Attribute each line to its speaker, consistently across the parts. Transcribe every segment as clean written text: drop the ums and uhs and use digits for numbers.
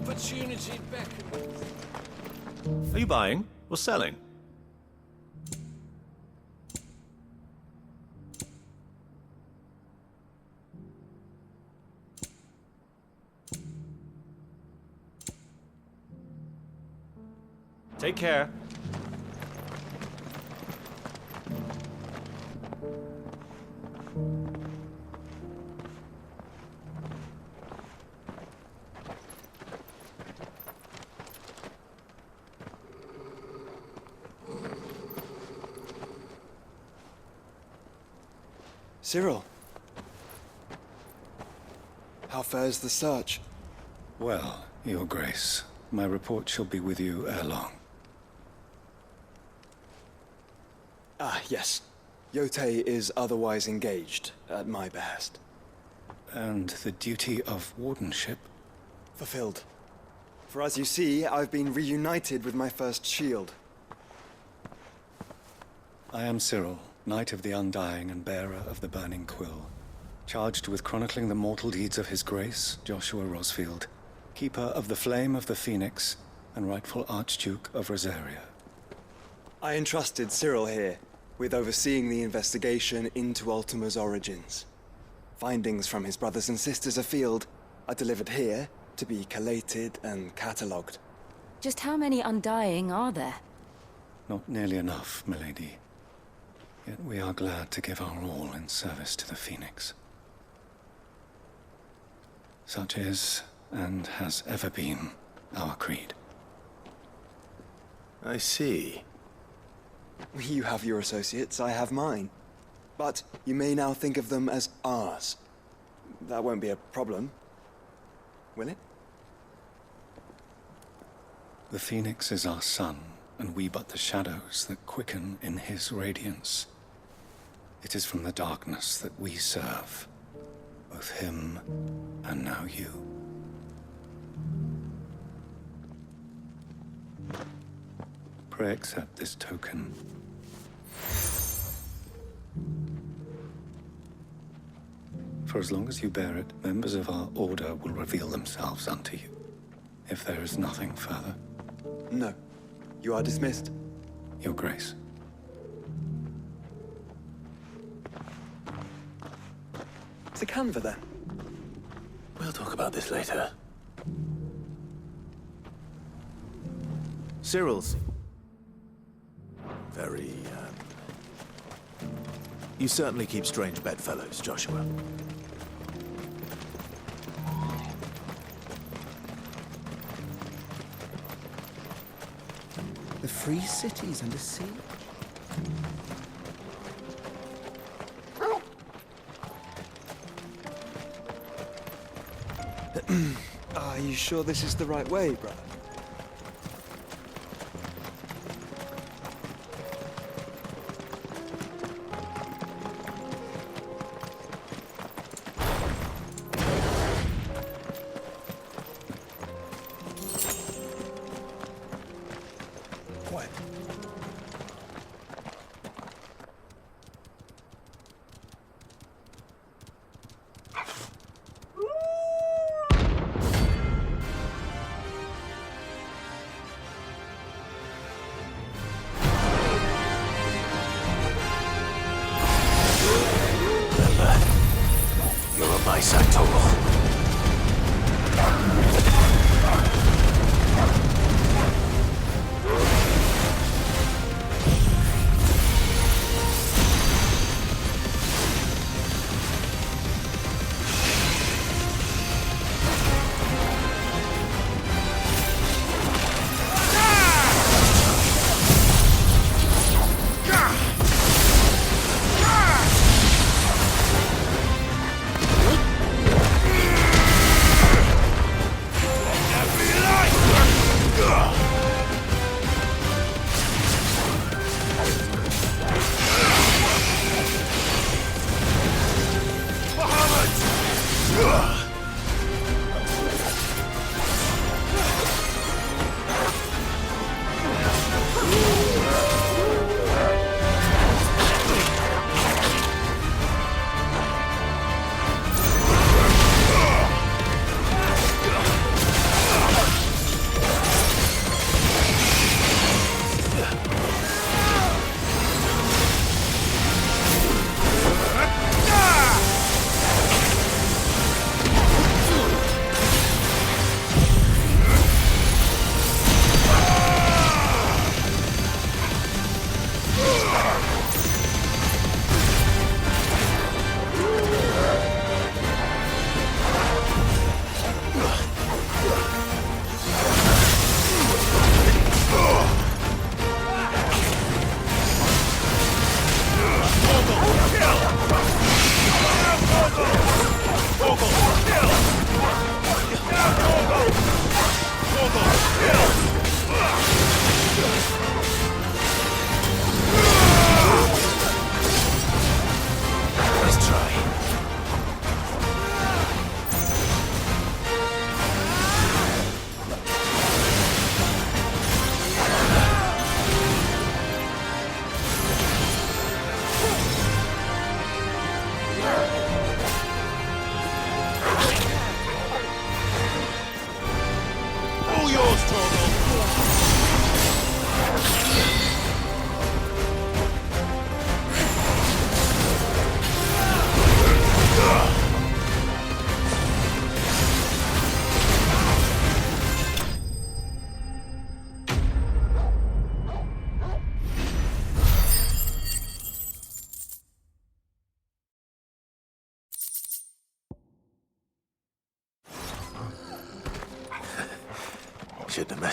Speaker 1: Opportunity beckons.
Speaker 2: Are you buying or selling? Take care.
Speaker 3: Cyril. How fares the search?
Speaker 4: Well, Your Grace, my report shall be with you ere long.
Speaker 3: Ah, yes. Yotei is otherwise engaged, at my behest.
Speaker 4: And the duty of wardenship?
Speaker 3: Fulfilled. For as you see, I've been reunited with my first shield.
Speaker 4: I am Cyril, Knight of the Undying and bearer of the Burning Quill, charged with chronicling the mortal deeds of His Grace, Joshua Rosfield, Keeper of the Flame of the Phoenix, and rightful Archduke of Rosaria.
Speaker 3: I entrusted Cyril here with overseeing the investigation into Ultima's origins. Findings from his brothers and sisters afield are delivered here to be collated and catalogued.
Speaker 5: Just how many Undying are there?
Speaker 4: Not nearly enough, milady. Yet we are glad to give our all in service to the Phoenix. Such is, and has ever been, our creed.
Speaker 2: I see.
Speaker 3: You have your associates, I have mine. But you may now think of them as ours. That won't be a problem, will it?
Speaker 4: The Phoenix is our sun, and we but the shadows that quicken in his radiance. It is from the darkness that we serve, both him and now you. Pray accept this token. For as long as you bear it, members of our order will reveal themselves unto you, if there is nothing further.
Speaker 3: No. You are dismissed.
Speaker 4: Your Grace.
Speaker 3: It's a canva, then.
Speaker 2: We'll talk about this later. Cyril's very, You certainly keep strange bedfellows, Joshua.
Speaker 6: The free cities under siege.
Speaker 3: Are you sure this is the right way, brother? What?
Speaker 2: You're a bisectoral.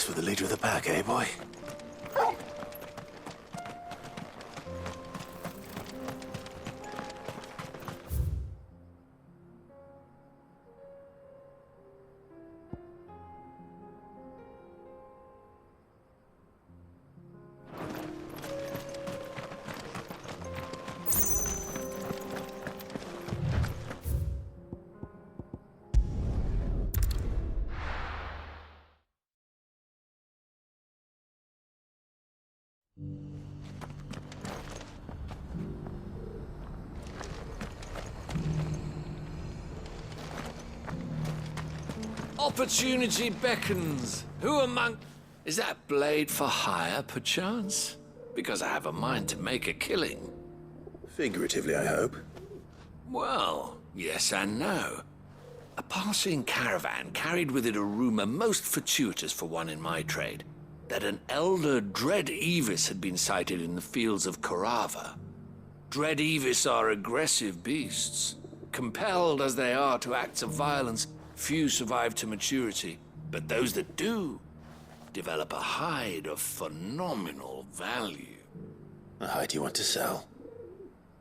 Speaker 2: mess with the leader of the pack, eh, boy?
Speaker 1: Opportunity beckons. Who among... Is that blade for hire, perchance? Because I have a mind to make a killing.
Speaker 2: Figuratively, I hope.
Speaker 1: Well, yes and no. A passing caravan carried with it a rumor most fortuitous for one in my trade, that an elder Dread Evis had been sighted in the fields of Carava. Dread Evis are aggressive beasts. Compelled as they are to acts of violence, few survive to maturity, but those that do develop a hide of phenomenal value.
Speaker 2: A hide you want to sell?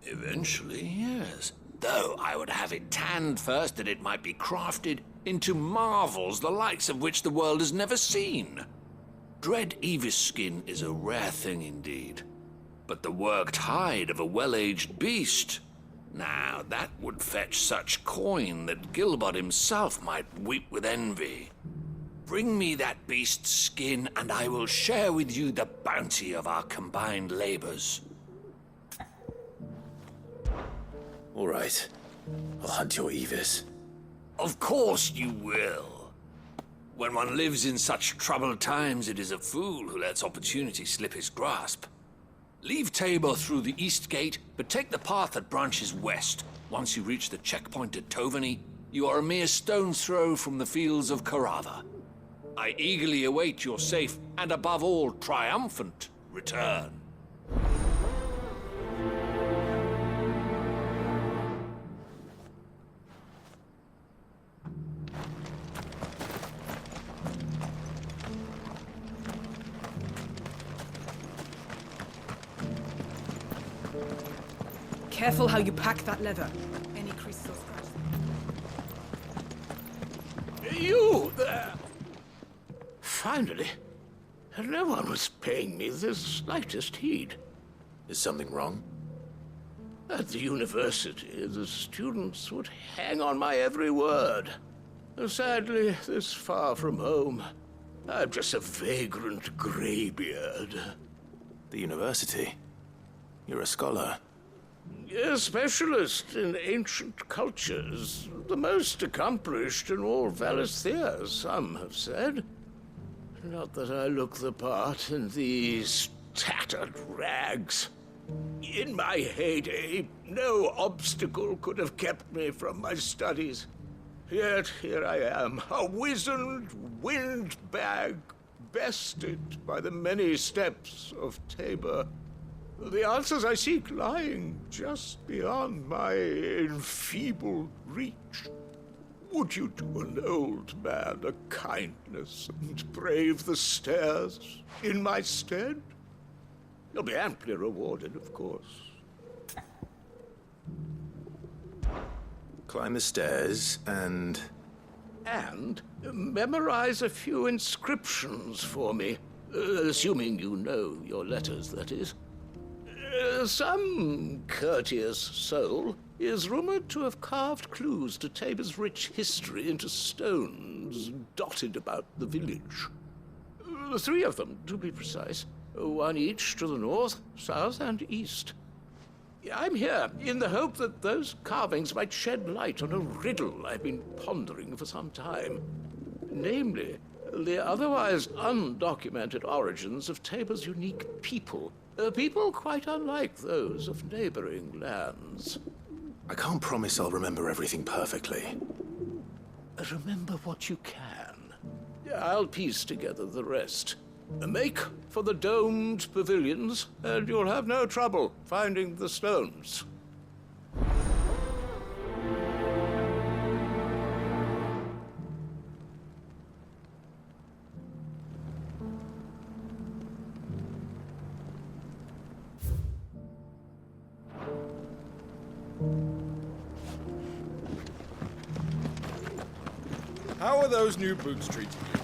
Speaker 1: Eventually, yes. Though I would have it tanned first that it might be crafted into marvels the likes of which the world has never seen. Dread Evis skin is a rare thing indeed. But the worked hide of a well-aged beast, now that would fetch such coin that Gilbert himself might weep with envy. Bring me that beast's skin, and I will share with you the bounty of our combined labors.
Speaker 2: All right. I'll hunt your Evis.
Speaker 1: Of course you will. When one lives in such troubled times, it is a fool who lets opportunity slip his grasp. Leave Tabor through the east gate, but take the path that branches west. Once you reach the checkpoint at Tovany, you are a mere stone's throw from the fields of Carava. I eagerly await your safe, and above all, triumphant return.
Speaker 7: Careful how you pack that leather. Any creases or scratches.
Speaker 8: You there! Finally. No one was paying me the slightest heed.
Speaker 2: Is something wrong?
Speaker 8: At the university, the students would hang on my every word. Sadly, this far from home, I'm just a vagrant greybeard.
Speaker 2: The university? You're a scholar.
Speaker 8: A specialist in ancient cultures, the most accomplished in all Valisthea, some have said. Not that I look the part in these tattered rags. In my heyday, no obstacle could have kept me from my studies. Yet here I am, a wizened windbag, bested by the many steps of Tabor. The answers I seek lying just beyond my enfeebled reach. Would you do an old man a kindness and brave the stairs in my stead? You'll be amply rewarded, of course.
Speaker 2: Climb the stairs and...
Speaker 8: And memorize a few inscriptions for me, assuming you know your letters, that is. Some courteous soul is rumored to have carved clues to Tabor's rich history into stones dotted about the village. 3 of them, to be precise. 1 each to the north, south, and east. I'm here in the hope that those carvings might shed light on a riddle I've been pondering for some time. Namely, the otherwise undocumented origins of Tabor's unique people. People quite unlike those of neighboring lands.
Speaker 2: I can't promise I'll remember everything perfectly.
Speaker 8: Remember what you can. I'll piece together the rest. Make for the domed pavilions, and you'll have no trouble finding the stones.
Speaker 9: How are those new boots treating you?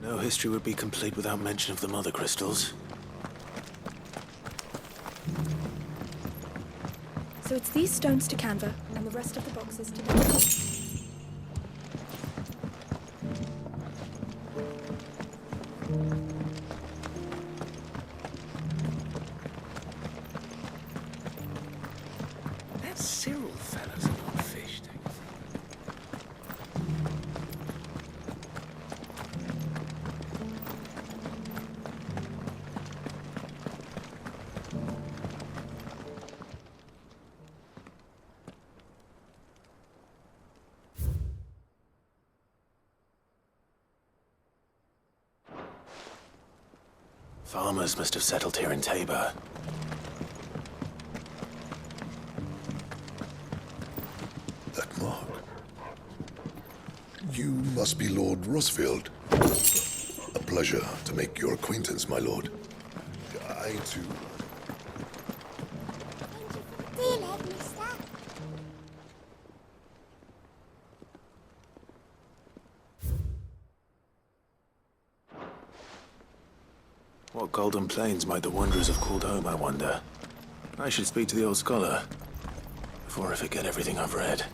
Speaker 2: No history would be complete without mention of the mother crystals.
Speaker 10: So it's these stones to Canva, and the rest of the boxes to them.
Speaker 8: That Cyril fella's an old fish, don't you think?
Speaker 2: Farmers must have settled here in Tabor.
Speaker 11: That mark. You must be Lord Rosfield. A pleasure to make your acquaintance, my lord. I, too...
Speaker 2: What golden plains might the wanderers have called home, I wonder? I should speak to the old scholar before I forget everything I've read.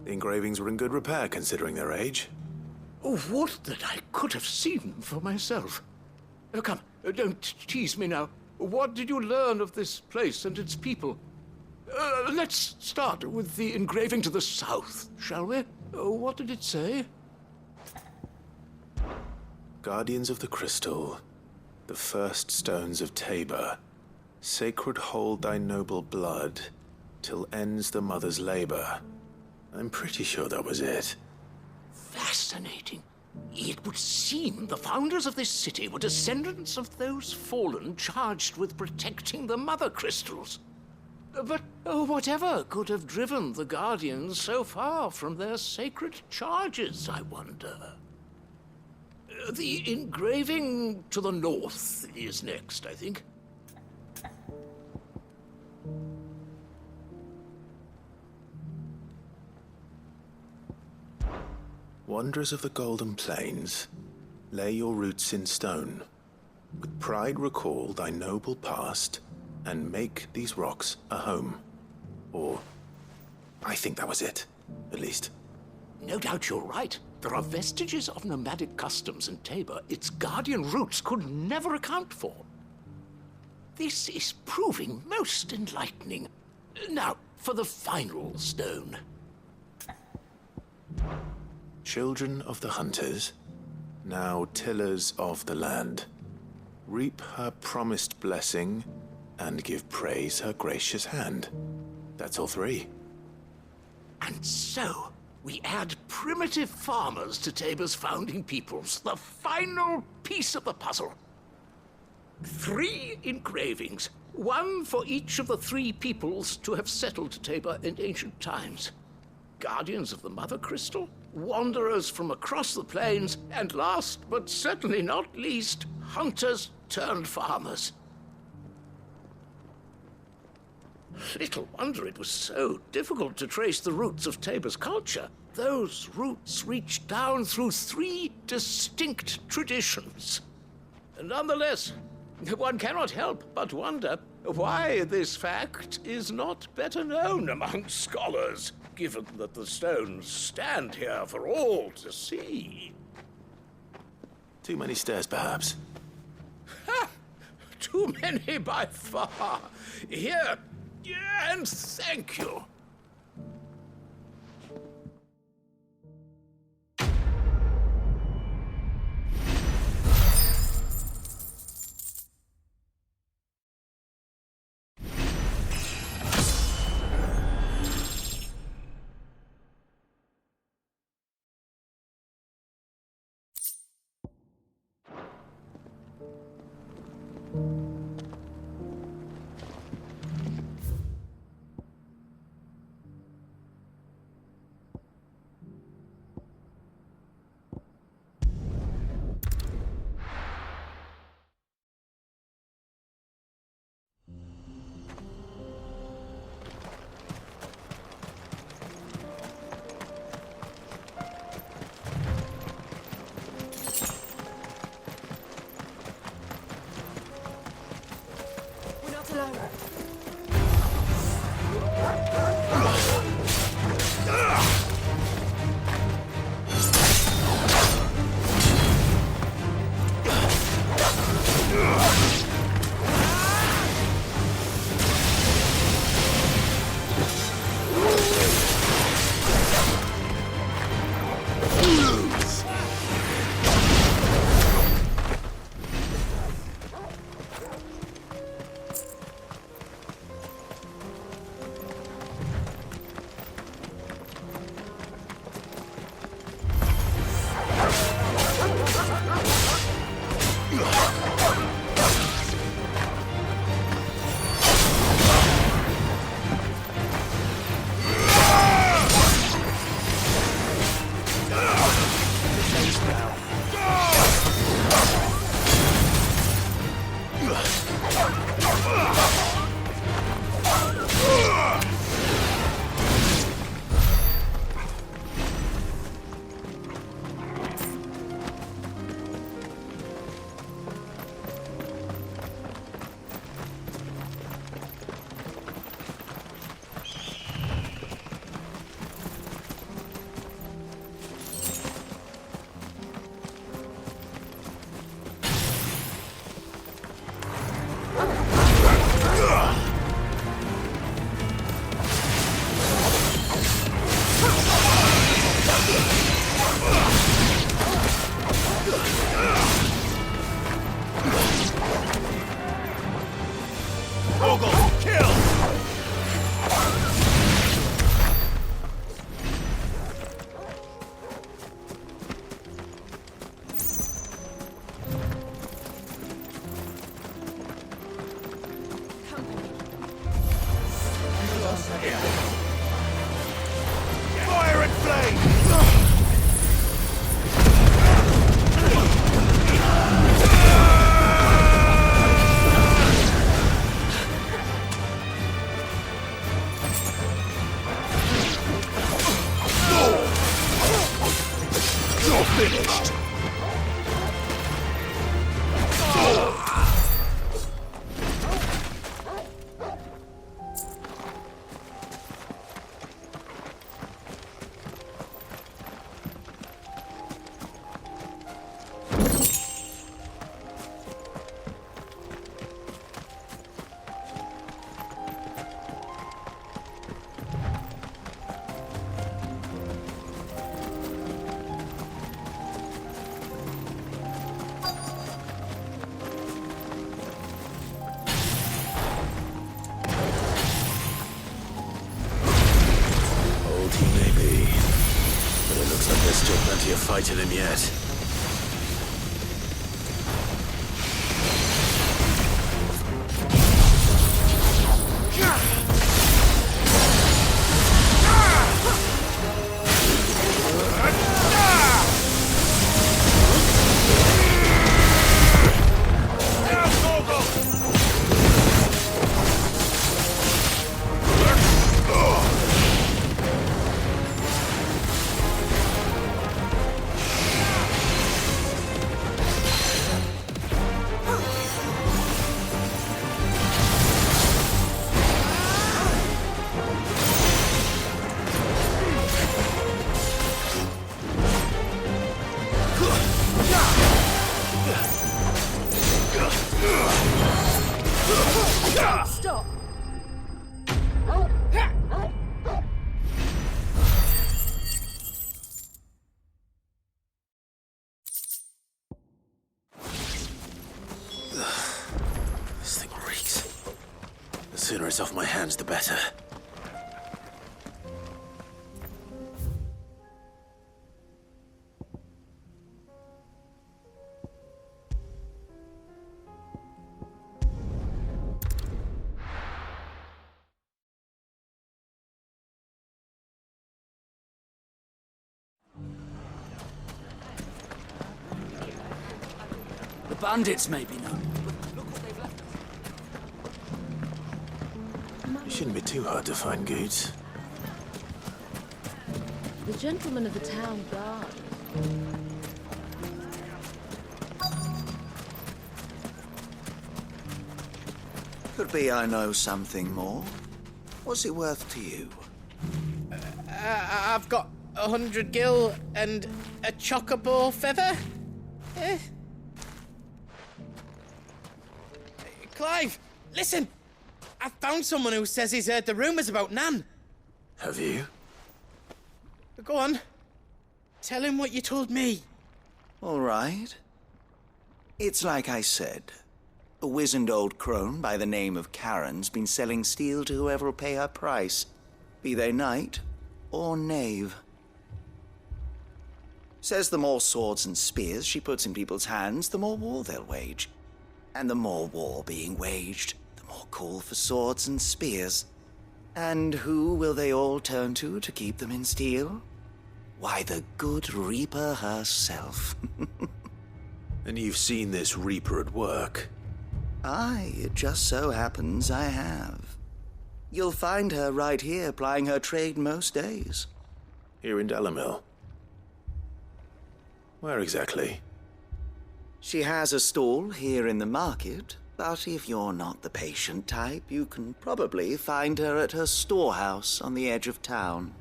Speaker 2: The engravings were in good repair considering their age.
Speaker 8: Oh, would that I could have seen them for myself. Oh, come, don't tease me now. What did you learn of this place and its people? Let's start with the engraving to the south, shall we? What did it say?
Speaker 2: Guardians of the Crystal, the first stones of Tabor, sacred hold thy noble blood, till ends the mother's labor. I'm pretty sure that was it.
Speaker 8: Fascinating. It would seem the founders of this city were descendants of those fallen charged with protecting the mother crystals. But whatever could have driven the Guardians so far from their sacred charges, I wonder? The engraving to the north is next, I think.
Speaker 2: Wanderers of the Golden Plains, lay your roots in stone. With pride recall thy noble past, and make these rocks a home. Or, I think that was it, at least.
Speaker 8: No doubt you're right. There are vestiges of nomadic customs in Tabor its guardian roots could never account for. This is proving most enlightening. Now, for the final stone.
Speaker 2: Children of the hunters, now tillers of the land, reap her promised blessing and give praise her gracious hand. That's all three.
Speaker 8: And so, we add primitive farmers to Tabor's founding peoples, the final piece of the puzzle. 3 engravings, one for each of the 3 peoples to have settled Tabor in ancient times. Guardians of the Mother Crystal, wanderers from across the plains, and last but certainly not least, hunters turned farmers. Little wonder it was so difficult to trace the roots of Tabor's culture. Those roots reach down through 3 distinct traditions. Nonetheless, one cannot help but wonder why this fact is not better known among scholars, given that the stones stand here for all to see.
Speaker 2: Too many stairs, perhaps.
Speaker 8: Ha! Too many by far. Here, and thank you.
Speaker 2: You're fighting him yet.
Speaker 10: Stop!
Speaker 2: This thing reeks. The sooner it's off my hands, the better.
Speaker 6: The bandits may be known.
Speaker 2: It shouldn't be too hard to find goods.
Speaker 12: The gentleman of the town guard.
Speaker 6: Could be I know something more. What's it worth to you?
Speaker 13: I've got 100 gil and a chocobo feather. Clive, listen! I found someone who says he's heard the rumours about Nan.
Speaker 2: Have you?
Speaker 13: Go on. Tell him what you told me.
Speaker 6: All right. It's like I said. A wizened old crone by the name of Karen's been selling steel to whoever will pay her price, be they knight or knave. Says the more swords and spears she puts in people's hands, the more war they'll wage. And the more war being waged, the more call for swords and spears. And who will they all turn to keep them in steel? Why, the good Reaper herself.
Speaker 2: And you've seen this Reaper at work?
Speaker 6: Aye, it just so happens I have. You'll find her right here plying her trade most days.
Speaker 2: Here in Delamil? Where exactly?
Speaker 6: She has a stall here in the market, but if you're not the patient type, you can probably find her at her storehouse on the edge of town.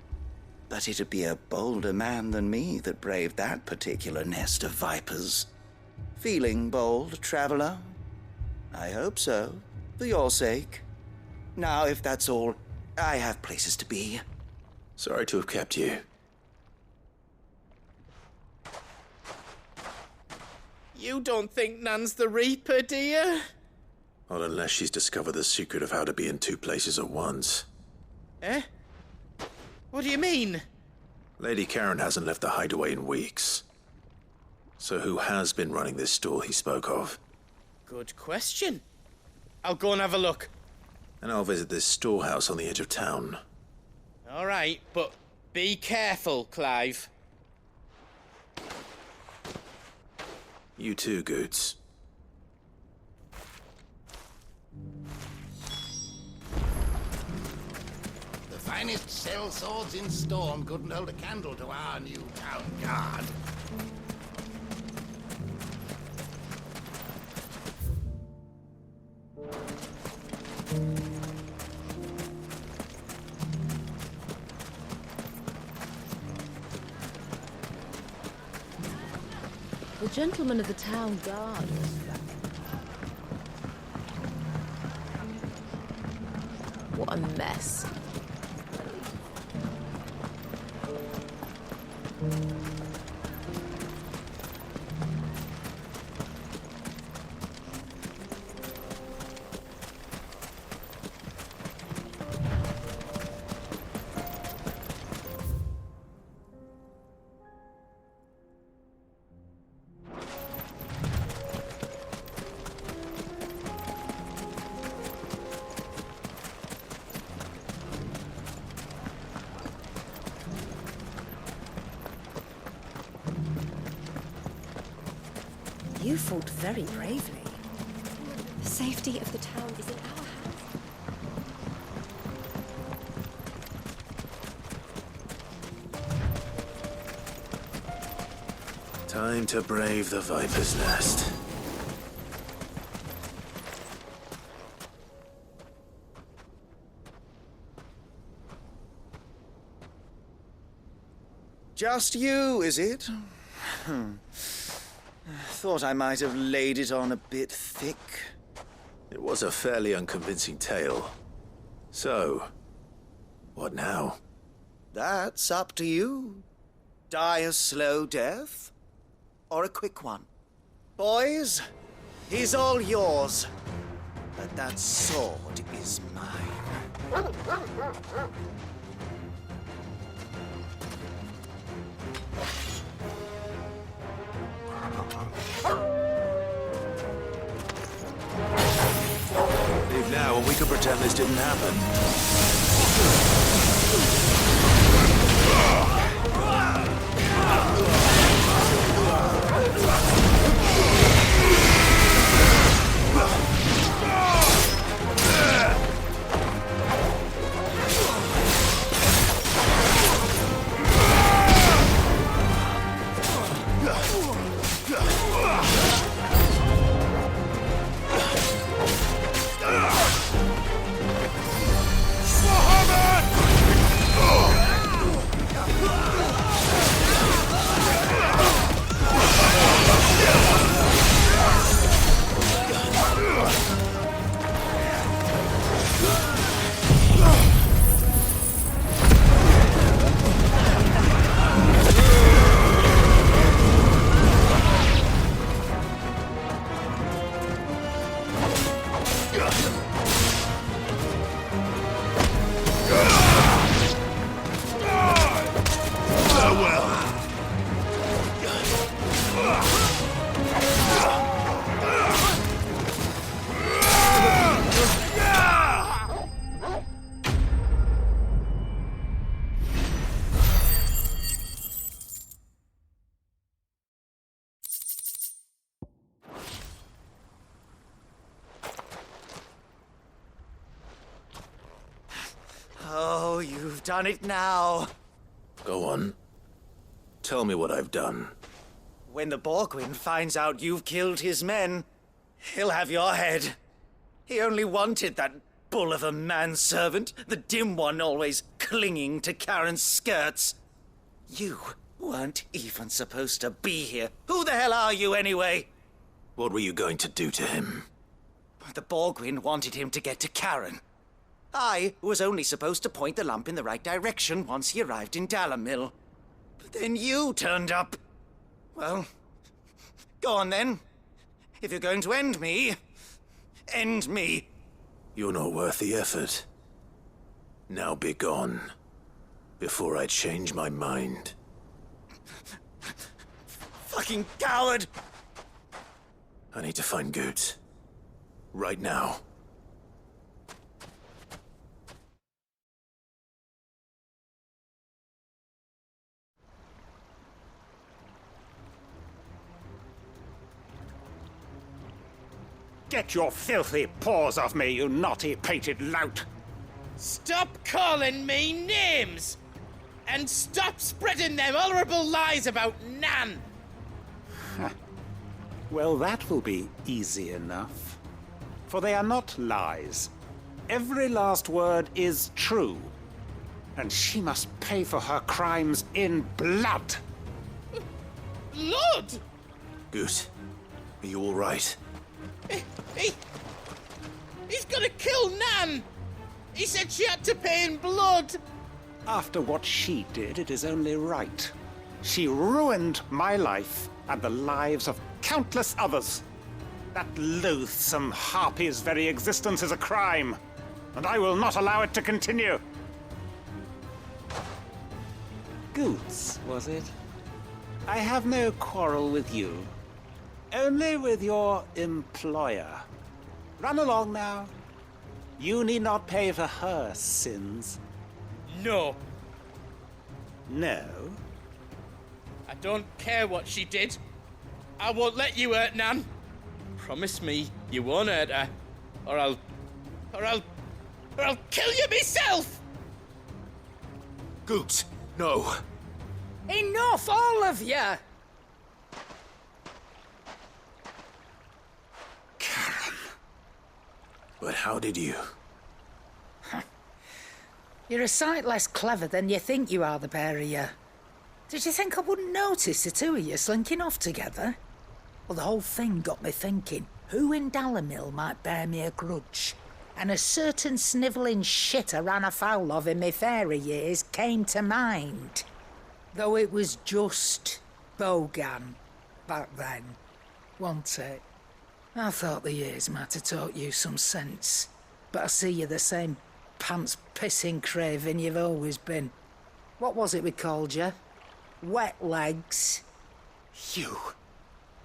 Speaker 6: But it'd be a bolder man than me that braved that particular nest of vipers. Feeling bold, traveler? I hope so, for your sake. Now, if that's all, I have places to be.
Speaker 2: Sorry to have kept you.
Speaker 13: You don't think Nan's the Reaper, do you?
Speaker 2: Not unless she's discovered the secret of how to be in two places at once.
Speaker 13: Eh? What do you mean?
Speaker 2: Lady Karen hasn't left the hideaway in weeks. So who has been running this stall he spoke of?
Speaker 13: Good question. I'll go and have a look.
Speaker 2: And I'll visit this storehouse on the edge of town.
Speaker 13: All right, but be careful, Clive.
Speaker 2: You too, Goots.
Speaker 1: The finest sell swords in Storm couldn't hold a candle to our new town guard.
Speaker 12: The gentleman of the town guard was back. What a mess.
Speaker 10: You fought very bravely. The safety of the town is in our hands.
Speaker 2: Time to brave the Viper's Nest.
Speaker 6: Just you, is it? Thought I might have laid it on a bit thick.
Speaker 2: It was a fairly unconvincing tale. So, what now?
Speaker 6: That's up to you. Die a slow death, or a quick one. Boys, he's all yours. But that sword is mine.
Speaker 2: Leave now, and we can pretend this didn't happen.
Speaker 6: You've done it now.
Speaker 2: Go on. Tell me what I've done.
Speaker 6: When the Borgwyn finds out you've killed his men, he'll have your head. He only wanted that bull of a manservant, the dim one always clinging to Karen's skirts. You weren't even supposed to be here. Who the hell are you anyway?
Speaker 2: What were you going to do to him?
Speaker 6: The Borgwyn wanted him to get to Karen. I was only supposed to point the lamp in the right direction once he arrived in Dalamil. But then you turned up. Well, go on then. If you're going to end me, end me.
Speaker 2: You're not worth the effort. Now be gone, before I change my mind.
Speaker 6: Fucking coward!
Speaker 2: I need to find Goots. Right now.
Speaker 14: Get your filthy paws off me, you naughty-pated lout!
Speaker 13: Stop calling me names! And stop spreading them horrible lies about Nan!
Speaker 14: Well, that will be easy enough. For they are not lies. Every last word is true. And she must pay for her crimes in blood.
Speaker 13: Blood?
Speaker 2: Goot, are you all right?
Speaker 13: He's gonna kill Nan! He said she had to pay in blood!
Speaker 14: After what she did, it is only right. She ruined my life and the lives of countless others. That loathsome harpy's very existence is a crime, and I will not allow it to continue. Goots, was it? I have no quarrel with you. Only with your employer. Run along now. You need not pay for her sins.
Speaker 13: No.
Speaker 14: No?
Speaker 13: I don't care what she did. I won't let you hurt Nan. Promise me you won't hurt her, or I'll kill you myself!
Speaker 2: Goots, no.
Speaker 15: Enough, all of you!
Speaker 2: Karen. But how did you?
Speaker 15: You're a sight less clever than you think you are, the pair of you. Did you think I wouldn't notice the two of you slinking off together? Well, the whole thing got me thinking, who in Dalamil might bear me a grudge? And a certain snivelling shit I ran afoul of in my fairy years came to mind. Though it was just Bogan back then, wasn't it? I thought the years might have taught you some sense, but I see you're the same pants-pissing craven you've always been. What was it we called you? Wet legs?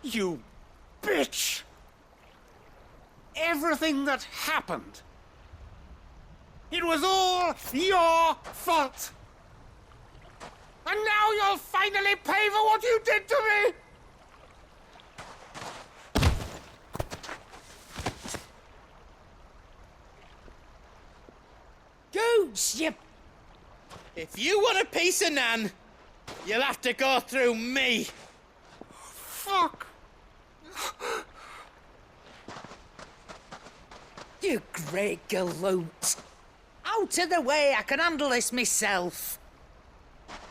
Speaker 14: You bitch! Everything that happened, it was all your fault! And now you'll finally pay for what you did to me!
Speaker 15: Goots, you...
Speaker 13: If you want a piece of Nan, you'll have to go through me.
Speaker 14: Fuck!
Speaker 15: You great galoot. Out of the way, I can handle this myself.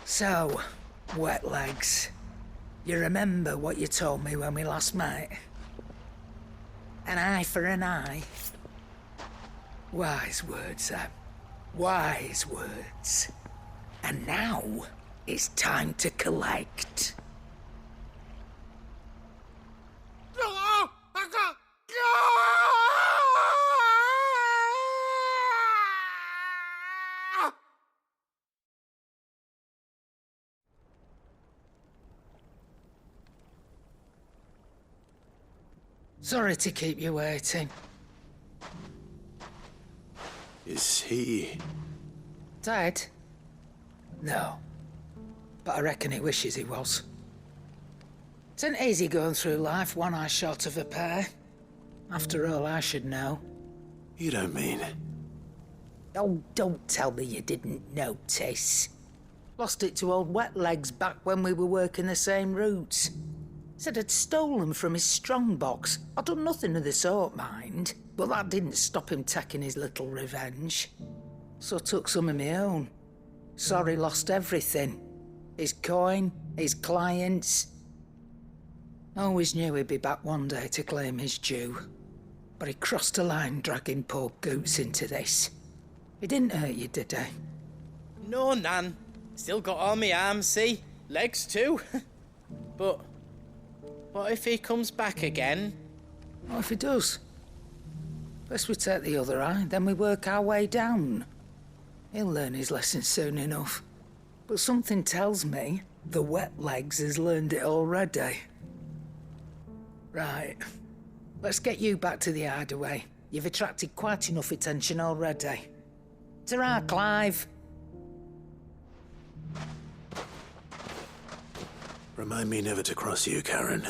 Speaker 15: So, wet legs, you remember what you told me when we last met? An eye for an eye. Wise words, Sam. Wise words. And now, it's time to collect. Sorry to keep you waiting.
Speaker 2: Is he...
Speaker 15: Dead? No. But I reckon he wishes he was. It ain't easy going through life one eye short of a pair. After all, I should know.
Speaker 2: You don't mean...
Speaker 15: Oh, don't tell me you didn't notice. Lost it to old Wet Legs back when we were working the same routes. Said I'd stolen from his strongbox. I'd done nothing of the sort, mind. But that didn't stop him taking his little revenge. So I took some of my own. Sorry, lost everything. His coin, his clients. Always knew he'd be back one day to claim his due. But he crossed a line dragging poor Goots into this. He didn't hurt you, did he?
Speaker 13: No, Nan. Still got all my arms, see? Legs too. But what if he comes back again?
Speaker 15: What if he does? First we take the other eye, then we work our way down. He'll learn his lesson soon enough. But something tells me the Wet Legs has learned it already. Right. Let's get you back to the hideaway. You've attracted quite enough attention already. Ta-ra, Clive.
Speaker 2: Remind me never to cross you, Karen.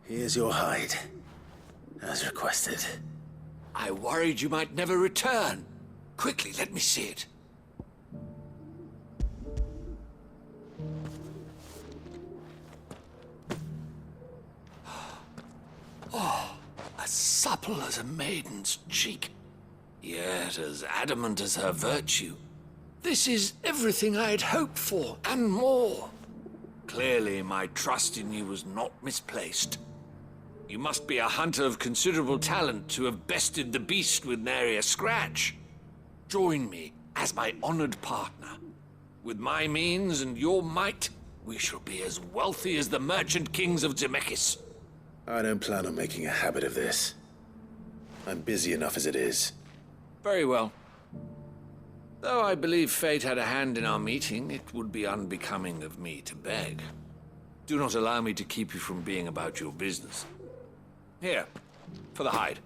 Speaker 2: Here's your hide, as requested.
Speaker 1: I worried you might never return. Quickly, let me see it. Oh, as supple as a maiden's cheek, yet as adamant as her virtue. This is everything I had hoped for, and more. Clearly, my trust in you was not misplaced. You must be a hunter of considerable talent to have bested the beast with nary a scratch. Join me as my honored partner. With my means and your might, we shall be as wealthy as the merchant kings of Zemeckis.
Speaker 2: I don't plan on making a habit of this. I'm busy enough as it is.
Speaker 1: Very well. Though I believe fate had a hand in our meeting, it would be unbecoming of me to beg. Do not allow me to keep you from being about your business. Here, for the hide.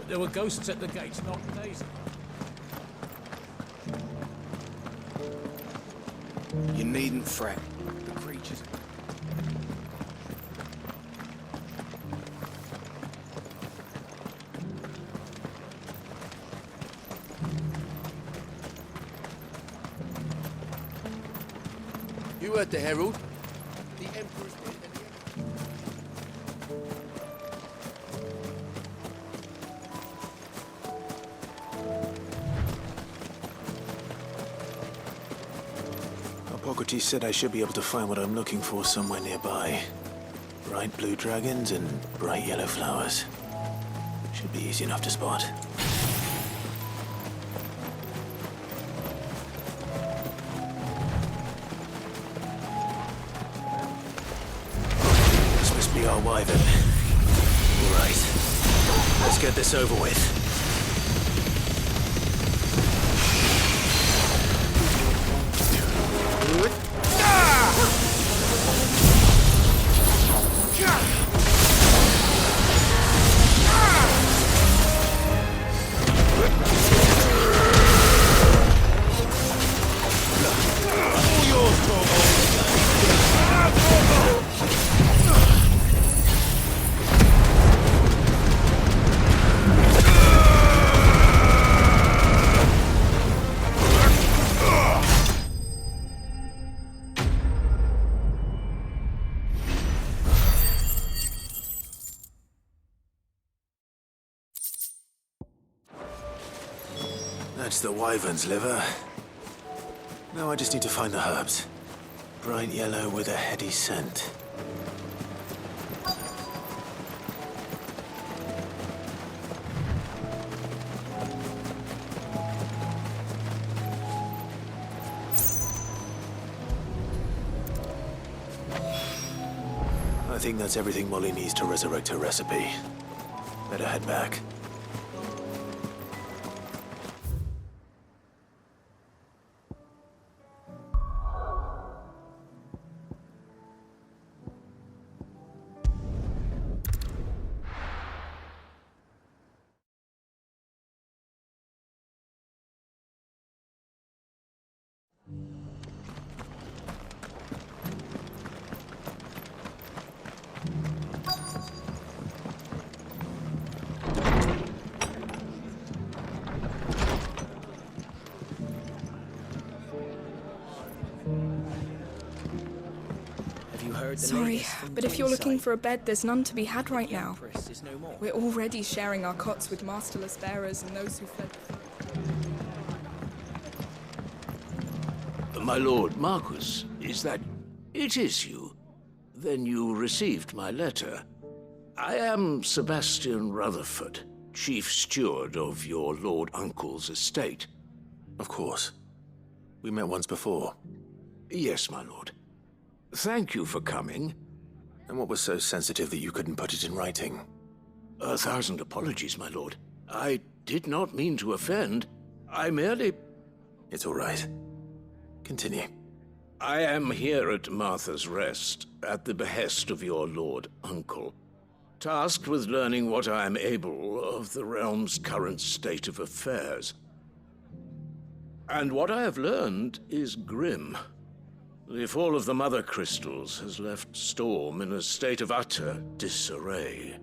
Speaker 16: There were ghosts at the gates not days ago.
Speaker 17: You needn't fret. The creatures...
Speaker 9: You heard the herald. The Emperor's been...
Speaker 2: Hippocrates said I should be able to find what I'm looking for somewhere nearby. Bright blue dragons and bright yellow flowers. Should be easy enough to spot. This must be our wyvern. All right. Let's get this over with. That's the wyvern's liver. Now I just need to find the herbs. Bright yellow with a heady scent. I think that's everything Molly needs to resurrect her recipe. Better head back.
Speaker 10: Sorry, but if you're looking for a bed, there's none to be had right now. We're already sharing our cots with masterless bearers and those who fled.
Speaker 8: My lord Marquis, is that... It is you. Then you received my letter. I am Sebastian Rutherford, chief steward of your lord uncle's estate.
Speaker 2: Of course. We met once before.
Speaker 8: Yes, my lord. Thank you for coming.
Speaker 2: And what was so sensitive that you couldn't put it in writing?
Speaker 8: 1,000 apologies, my lord. I did not mean to offend. I merely...
Speaker 2: It's all right. Continue.
Speaker 8: I am here at Martha's Rest, at the behest of your lord uncle, tasked with learning what I am able of the realm's current state of affairs. And what I have learned is grim. The fall of the Mother Crystals has left Storm in a state of utter disarray.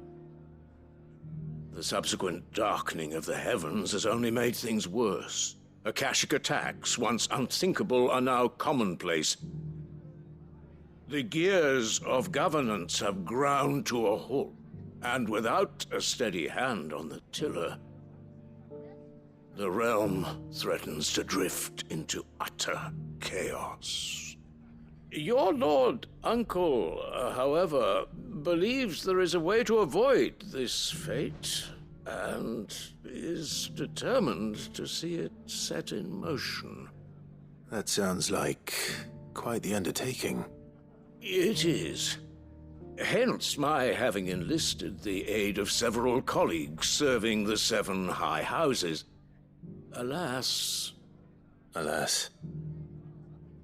Speaker 8: The subsequent darkening of the heavens has only made things worse. Akashic attacks, once unthinkable, are now commonplace. The gears of governance have ground to a halt, and without a steady hand on the tiller, the realm threatens to drift into utter chaos. Your lord uncle, however, believes there is a way to avoid this fate, and is determined to see it set in motion.
Speaker 2: That sounds like quite the undertaking.
Speaker 8: It is. Hence my having enlisted the aid of several colleagues serving the 7 high houses. Alas...
Speaker 2: Alas?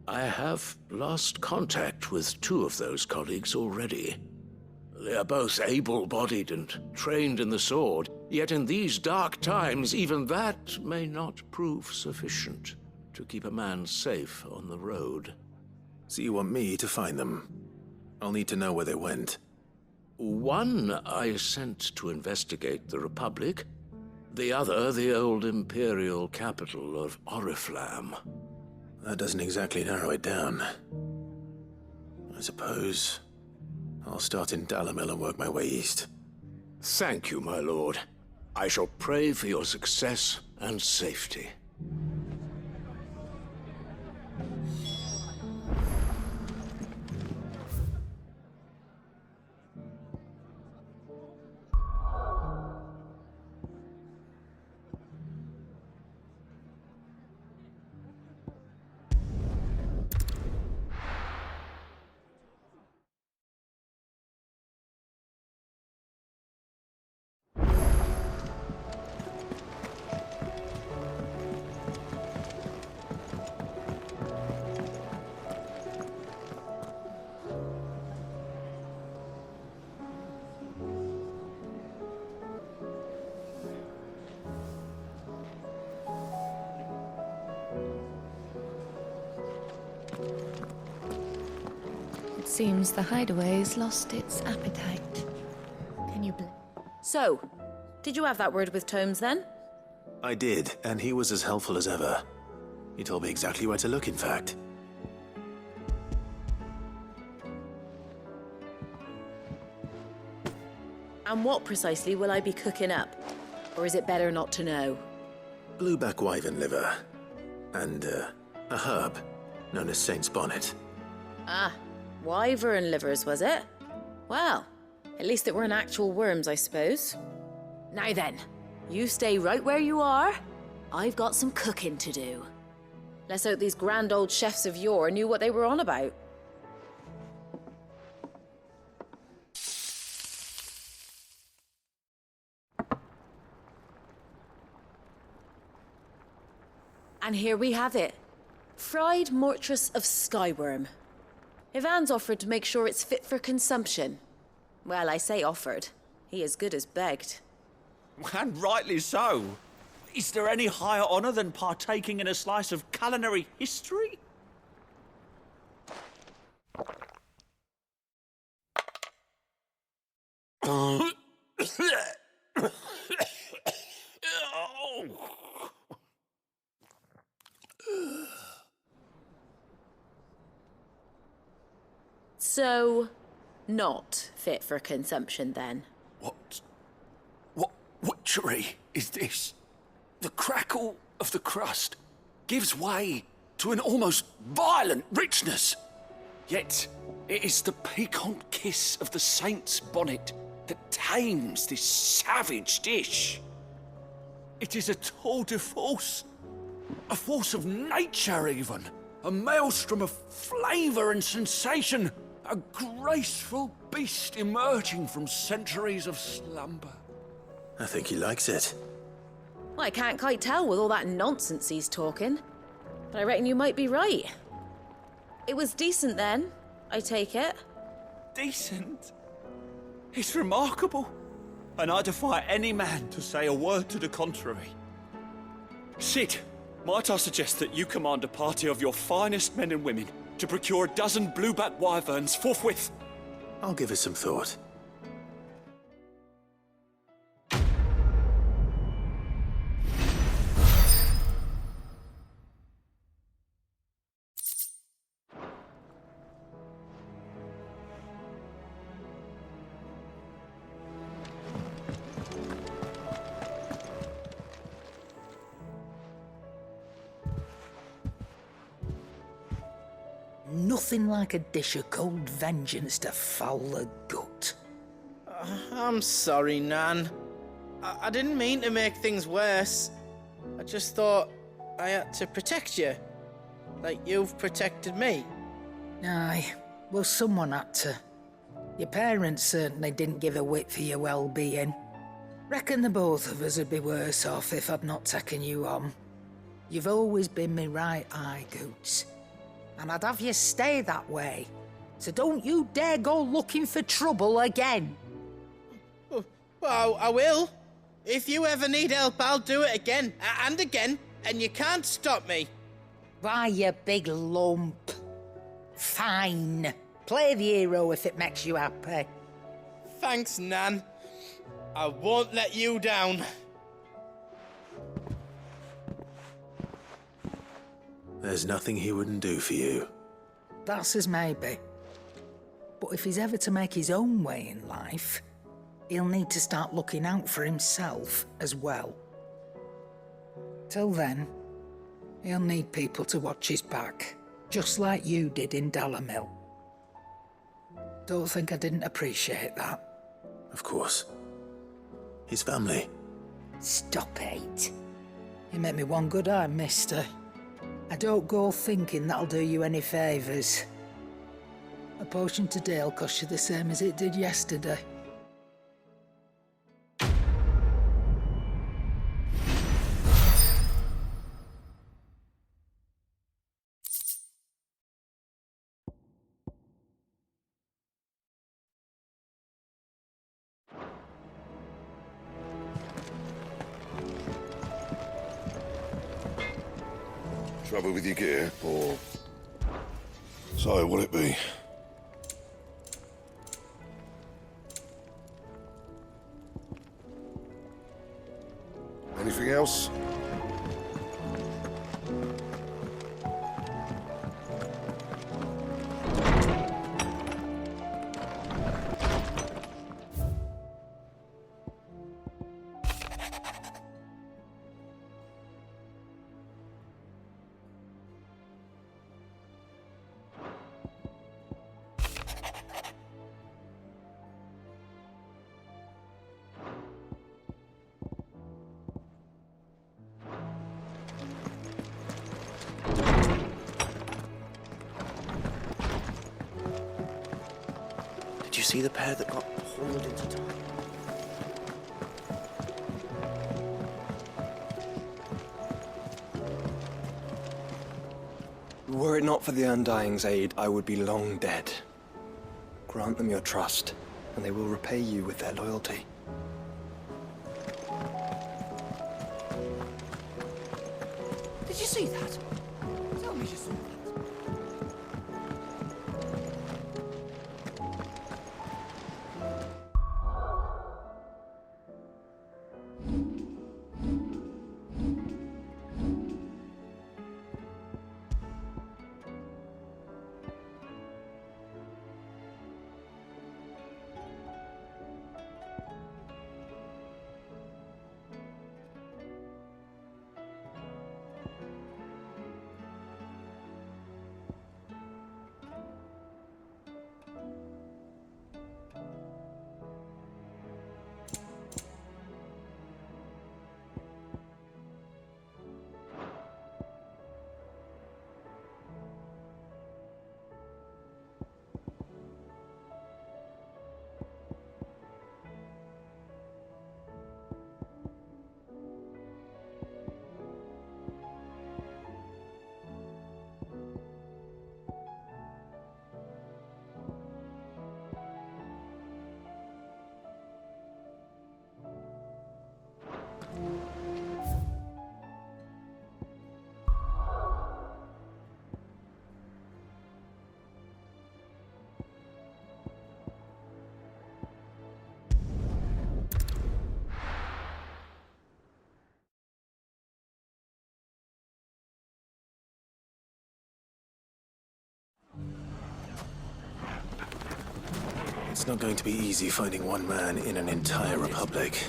Speaker 8: I have lost contact with 2 of those colleagues already. They are both able-bodied and trained in the sword, yet in these dark times, even that may not prove sufficient to keep a man safe on the road.
Speaker 2: So you want me to find them? I'll need to know where they went.
Speaker 8: One I sent to investigate the Republic, the other the old Imperial capital of Oriflamme.
Speaker 2: That doesn't exactly narrow it down. I suppose I'll start in Dalamil and work my way east.
Speaker 8: Thank you, my lord. I shall pray for your success and safety.
Speaker 5: It seems the hideaway's lost its appetite.
Speaker 12: Can you So, did you have that word with Tomes then?
Speaker 2: I did, and he was as helpful as ever. He told me exactly where to look, in fact.
Speaker 12: And what precisely will I be cooking up? Or is it better not to know?
Speaker 2: blueback wyvern liver, and a herb known as Saint's Bonnet.
Speaker 12: Ah, wyvern livers, was it? Well, at least it weren't actual worms, I suppose. Now then, you stay right where you are. I've got some cooking to do. Let's hope these grand old chefs of yore knew what they were on about. And here we have it. Fried mortress of skyworm. Ivan's offered to make sure it's fit for consumption. Well, I say offered. He as good as begged.
Speaker 18: And rightly so. Is there any higher honour than partaking in a slice of culinary history?
Speaker 12: So, not fit for consumption then?
Speaker 1: What witchery is this? The crackle of the crust gives way to an almost violent richness. Yet, it is the piquant kiss of the saint's bonnet that tames this savage dish. It is a tour de force, a force of nature even, a maelstrom of flavour and sensation, a graceful beast emerging from centuries of slumber.
Speaker 2: I think he likes it.
Speaker 12: Well, I can't quite tell with all that nonsense he's talking. But I reckon you might be right. It was decent then, I take it.
Speaker 18: Decent? It's remarkable. And I defy any man to say a word to the contrary. Sid, might I suggest that you command a party of your finest men and women to procure a dozen blueback wyverns forthwith?
Speaker 2: I'll give it some thought.
Speaker 15: Nothing like a dish of cold vengeance to foul the gut.
Speaker 13: I'm sorry, Nan. I didn't mean to make things worse. I just thought I had to protect you. Like you've protected me.
Speaker 15: Aye, well, someone had to. Your parents certainly didn't give a whit for your well-being. Reckon the both of us would be worse off if I'd not taken you on. You've always been me right eye, Goots. And I'd have you stay that way. So don't you dare go looking for trouble again.
Speaker 13: Well, I will. If you ever need help, I'll do it again and again, and you can't stop me.
Speaker 15: Why, you big lump. Fine. Play the hero if it makes you happy.
Speaker 13: Thanks, Nan. I won't let you down.
Speaker 2: There's nothing he wouldn't do for you.
Speaker 15: That's as maybe. But if he's ever to make his own way in life, he'll need to start looking out for himself as well. Till then, he'll need people to watch his back, just like you did in Dalamil. Don't think I didn't appreciate that.
Speaker 2: Of course. His family.
Speaker 15: Stop it. You make me one good eye, mister. I don't go thinking that'll do you any favours. A potion today'll cost you the same as it did yesterday.
Speaker 11: Trouble with your gear, or... So, what'll it be? Anything else?
Speaker 6: see the pair that got hauled into time?
Speaker 3: Were it not for the Undying's aid, I would be long dead. Grant them your trust, and they will repay you with their loyalty.
Speaker 9: Did you see that? Tell me you saw that.
Speaker 2: It's not going to be easy finding one man in an entire republic.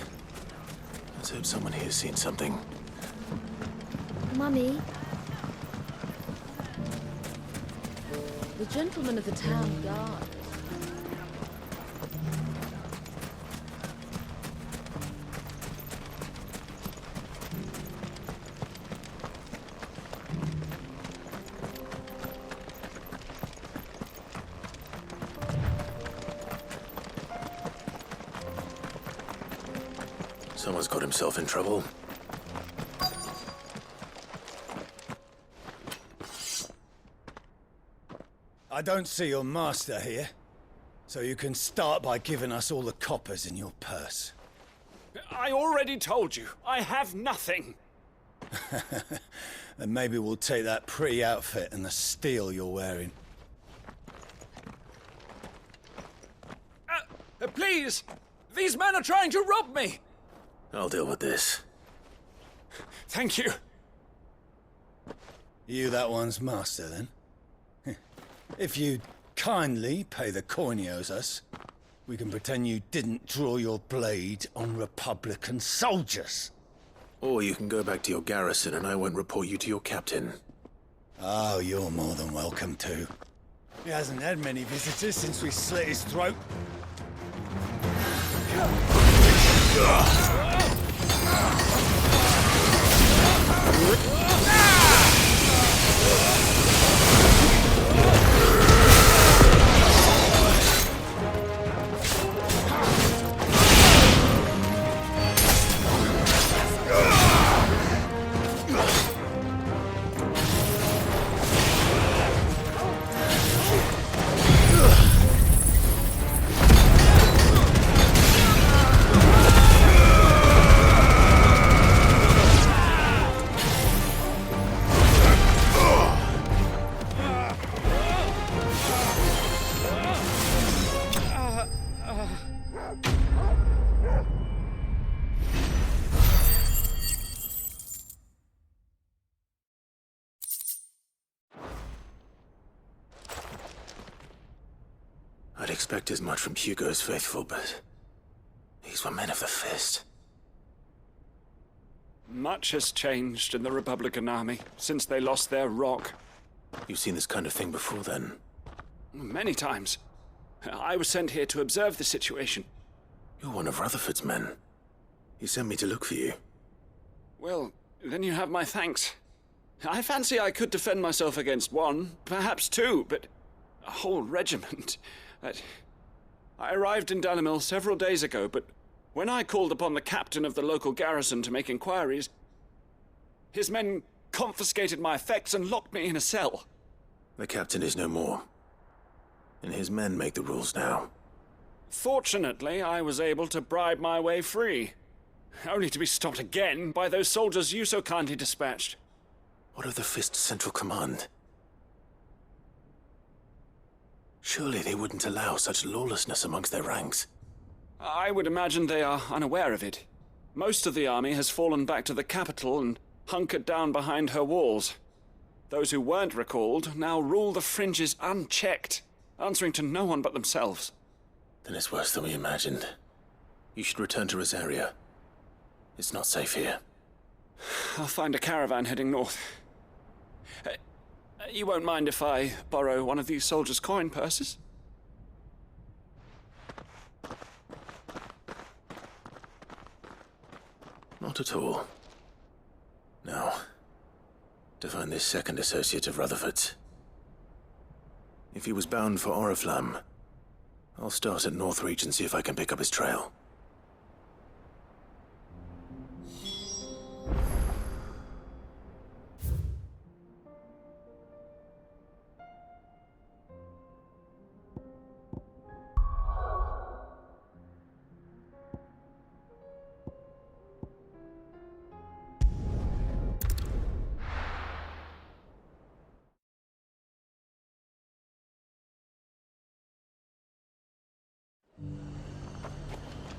Speaker 2: Let's hope someone here's seen something.
Speaker 12: Mummy? The gentleman of the town guard.
Speaker 2: Someone's got himself in trouble.
Speaker 4: I don't see your master here, so you can start by giving us all the coppers in your purse.
Speaker 18: I already told you, I have nothing.
Speaker 4: Then maybe we'll take that pretty outfit and the steel you're wearing.
Speaker 18: Please! These men are trying to rob me!
Speaker 2: I'll deal with this.
Speaker 18: Thank you.
Speaker 4: You that one's master, then? If you'd kindly pay the coin he owes us, we can pretend you didn't draw your blade on Republican soldiers.
Speaker 2: Or you can go back to your garrison and I won't report you to your captain.
Speaker 4: Oh, you're more than welcome to. He hasn't had many visitors since we slit his throat.
Speaker 2: I'd expect as much from Hugo's faithful, but these were men of the fist.
Speaker 18: Much has changed in the Republican army since they lost their rock.
Speaker 2: You've seen this kind of thing before, then?
Speaker 18: Many times. I was sent here to observe the situation.
Speaker 2: You're one of Rutherford's men. He sent me to look for you.
Speaker 18: Well, then you have my thanks. I fancy I could defend myself against one, perhaps two, but a whole regiment. I arrived in Dalimil several days ago, but when I called upon the captain of the local garrison to make inquiries, his men confiscated my effects and locked me in a cell.
Speaker 2: The captain is no more, and his men make the rules now.
Speaker 18: Fortunately, I was able to bribe my way free, only to be stopped again by those soldiers you so kindly dispatched.
Speaker 2: What of the Fist Central Command? Surely they wouldn't allow such lawlessness amongst their ranks.
Speaker 18: I would imagine they are unaware of it. Most of the army has fallen back to the capital and hunkered down behind her walls. Those who weren't recalled now rule the fringes unchecked, answering to no one but themselves.
Speaker 2: Then it's worse than we imagined. You should return to Rosaria. It's not safe here.
Speaker 18: I'll find a caravan heading north. You won't mind if I borrow one of these soldiers' coin purses?
Speaker 2: Not at all. Now, to find this second associate of Rutherford's. If he was bound for Oriflamme, I'll start at Northreach and see if I can pick up his trail.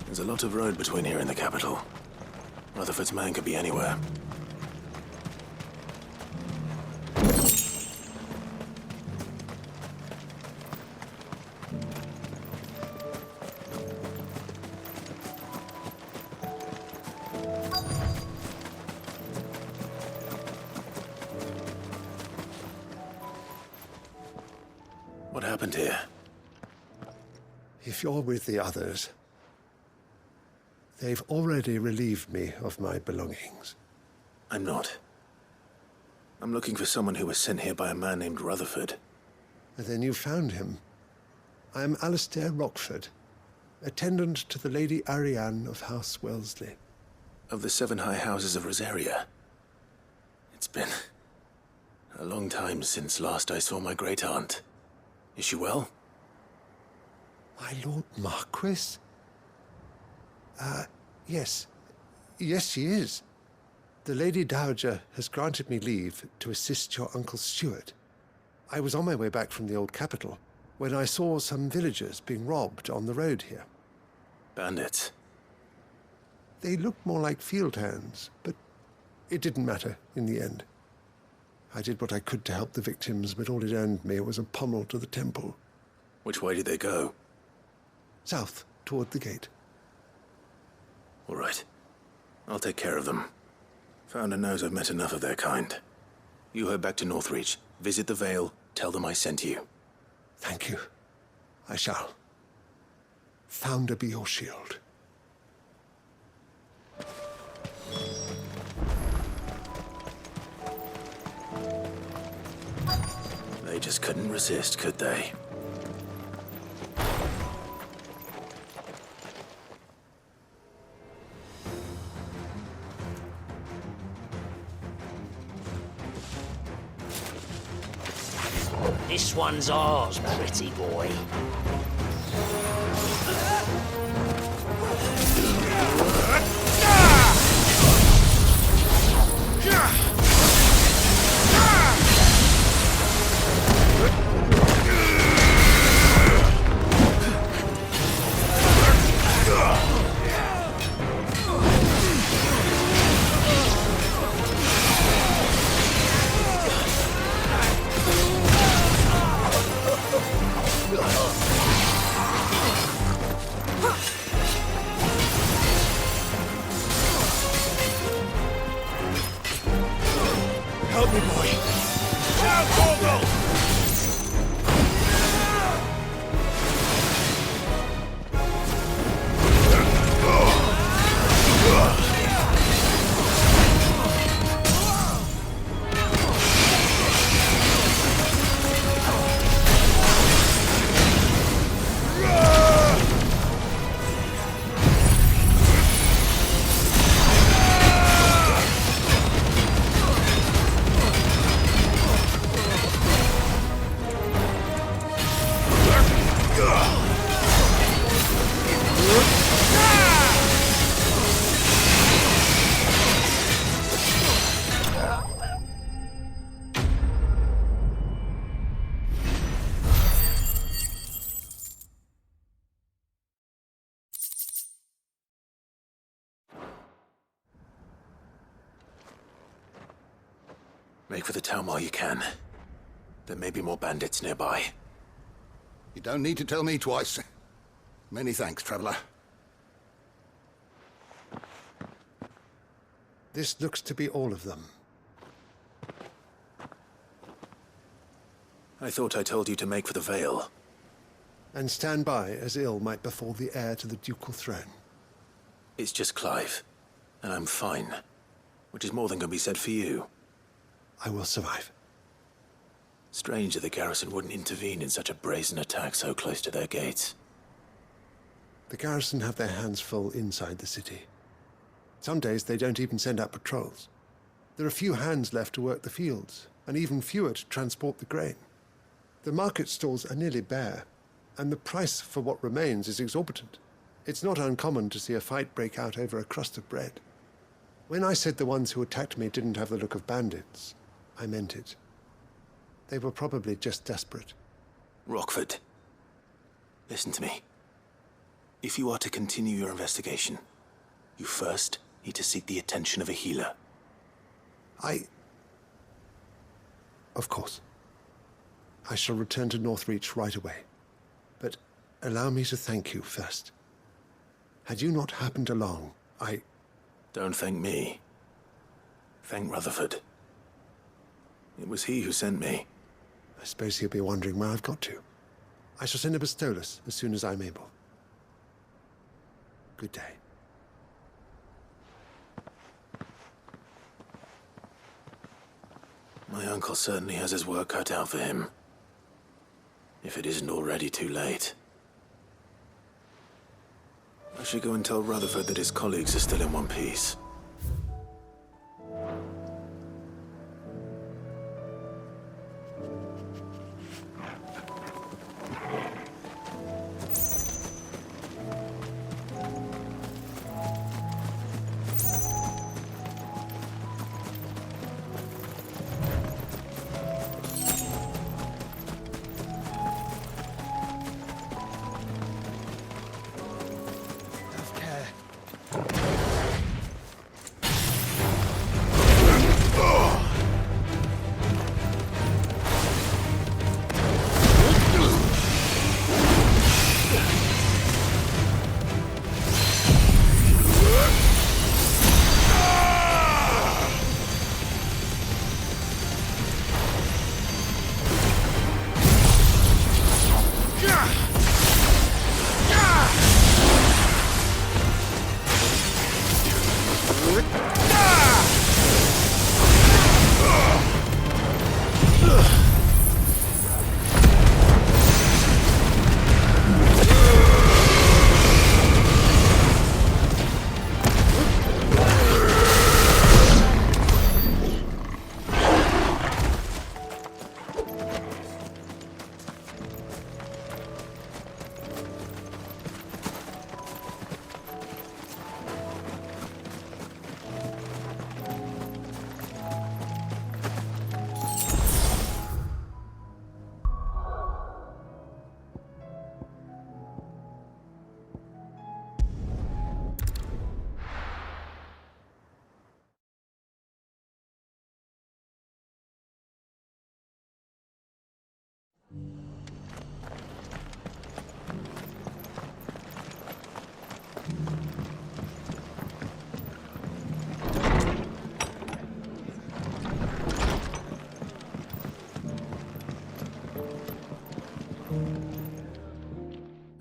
Speaker 2: There's a lot of road between here and the capital. Rutherford's man could be anywhere. What happened here?
Speaker 19: If you're with the others, they've already relieved me of my belongings.
Speaker 2: I'm not. I'm looking for someone who was sent here by a man named Rutherford.
Speaker 19: And then you found him. I am Alistair Rockford, attendant to the Lady Ariane of House Wellesley.
Speaker 2: Of the 7 high houses of Rosaria. It's been a long time since last I saw my great-aunt. Is she well?
Speaker 19: My Lord Marquis? Yes. Yes, she is. The Lady Dowager has granted me leave to assist your Uncle Stuart. I was on my way back from the old capital when I saw some villagers being robbed on the road here.
Speaker 2: Bandits?
Speaker 19: They looked more like field hands, but it didn't matter in the end. I did what I could to help the victims, but all it earned me was a pommel to the temple.
Speaker 2: Which way did they go?
Speaker 19: South, toward the gate.
Speaker 2: All right. I'll take care of them. Founder knows I've met enough of their kind. You head back to Northreach, visit the Vale, tell them I sent you.
Speaker 19: Thank you. I shall. Founder be your shield.
Speaker 2: They just couldn't resist, could they?
Speaker 20: This one's ours, pretty boy.
Speaker 2: Ugh. Make for the town while you can. There may be more bandits nearby.
Speaker 11: You don't need to tell me twice. Many thanks, traveler.
Speaker 19: This looks to be all of them.
Speaker 2: I thought I told you to make for the Vale.
Speaker 19: And stand by as ill might befall the heir to the ducal throne.
Speaker 2: It's just Clive, and I'm fine. Which is more than can be said for you.
Speaker 19: I will survive.
Speaker 2: Strange that the garrison wouldn't intervene in such a brazen attack so close to their gates.
Speaker 19: The garrison have their hands full inside the city. Some days they don't even send out patrols. There are few hands left to work the fields, and even fewer to transport the grain. The market stalls are nearly bare, and the price for what remains is exorbitant. It's not uncommon to see a fight break out over a crust of bread. When I said the ones who attacked me didn't have the look of bandits, I meant it. They were probably just desperate.
Speaker 2: Rockford, listen to me. If you are to continue your investigation, you first need to seek the attention of a healer.
Speaker 19: Of course. I shall return to Northreach right away. But allow me to thank you first. Had you not happened along,
Speaker 2: Don't thank me. Thank Rutherford. It was he who sent me.
Speaker 19: I suppose he'll be wondering where I've got to. I shall send a Bistolus as soon as I'm able. Good day.
Speaker 2: My uncle certainly has his work cut out for him. If it isn't already too late. I should go and tell Rutherford that his colleagues are still in one piece.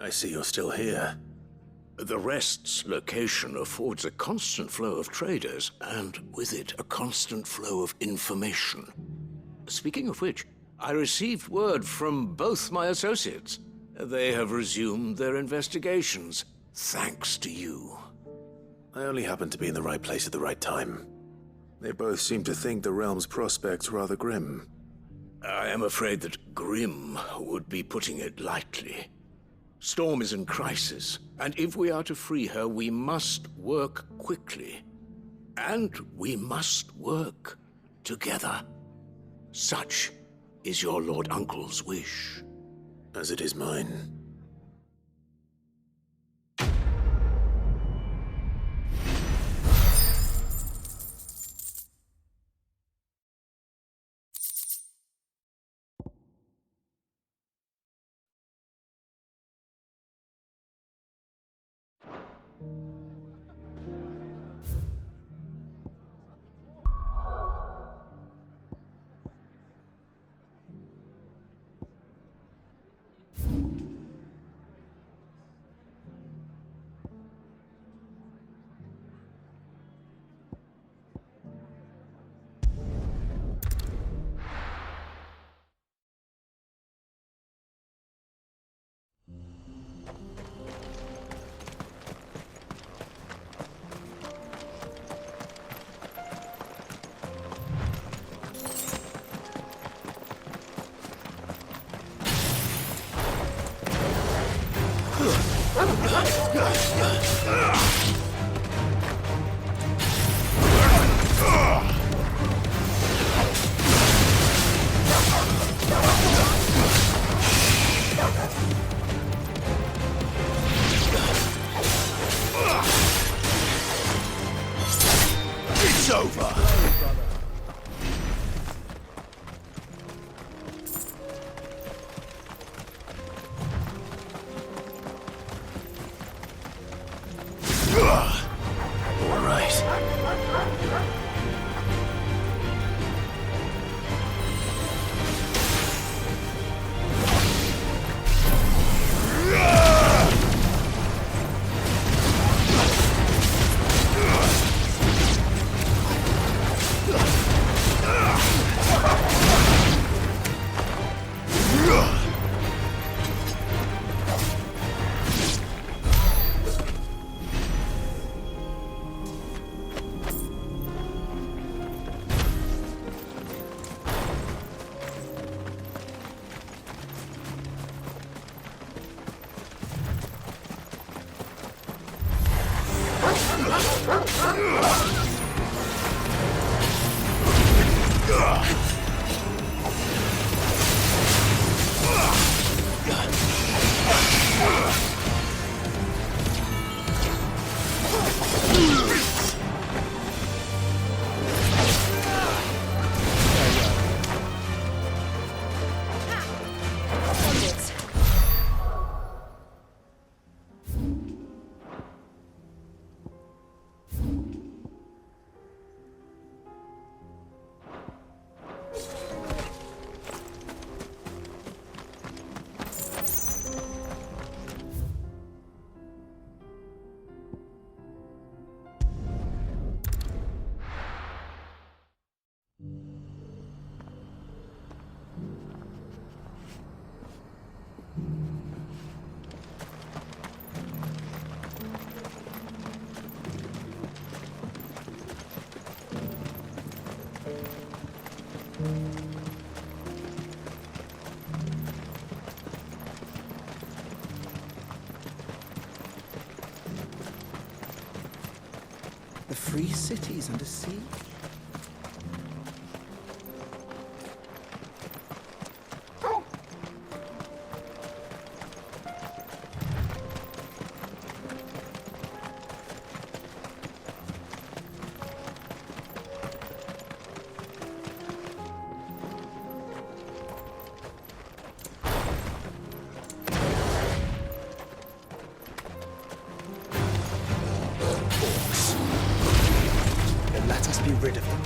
Speaker 2: I see you're still here.
Speaker 8: The Rest's location affords a constant flow of traders, and with it, a constant flow of information. Speaking of which, I received word from both my associates. They have resumed their investigations, thanks to you.
Speaker 2: I only happened to be in the right place at the right time. They both seem to think the realm's prospects rather grim.
Speaker 8: I am afraid that grim would be putting it lightly. Storm is in crisis, and if we are to free her, we must work quickly. And we must work together. Such is your Lord Uncle's wish.
Speaker 2: As it is mine.
Speaker 1: It's over! All right.
Speaker 6: The free cities under siege?
Speaker 3: Then let us be rid of them.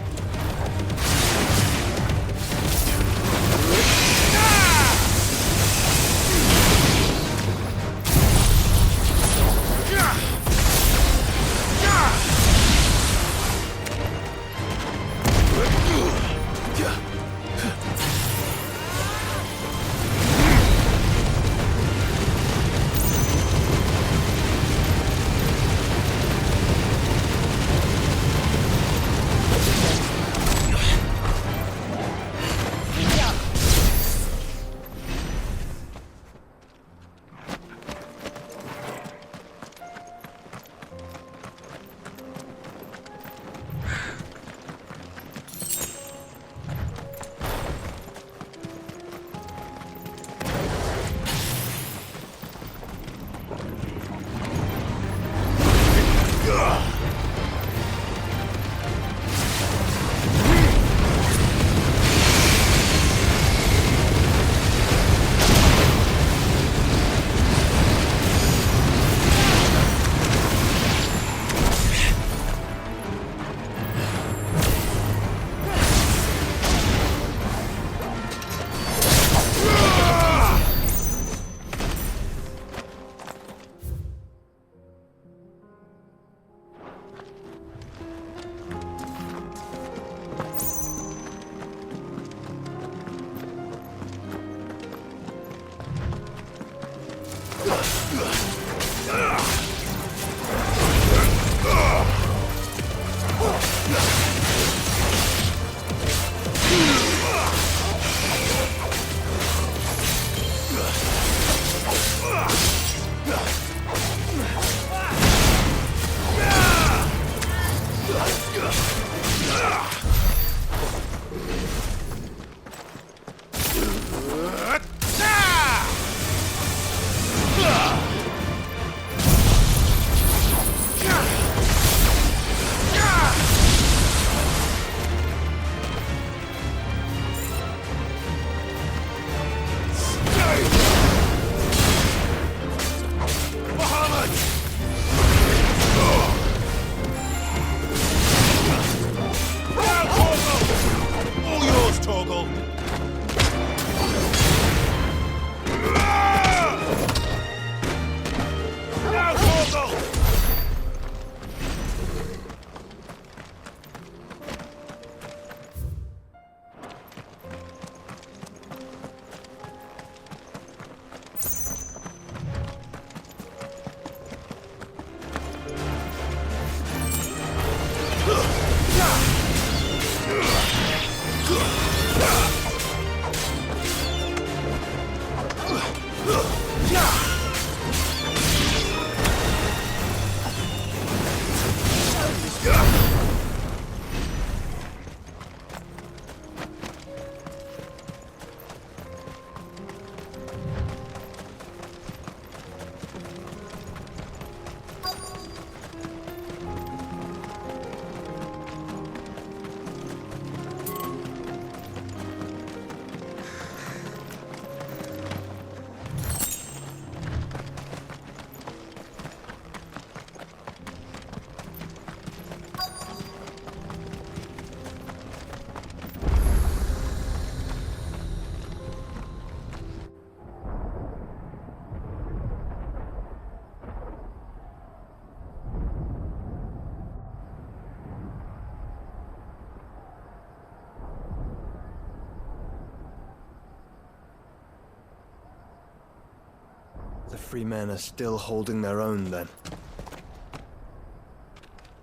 Speaker 3: free men are still holding their own, then.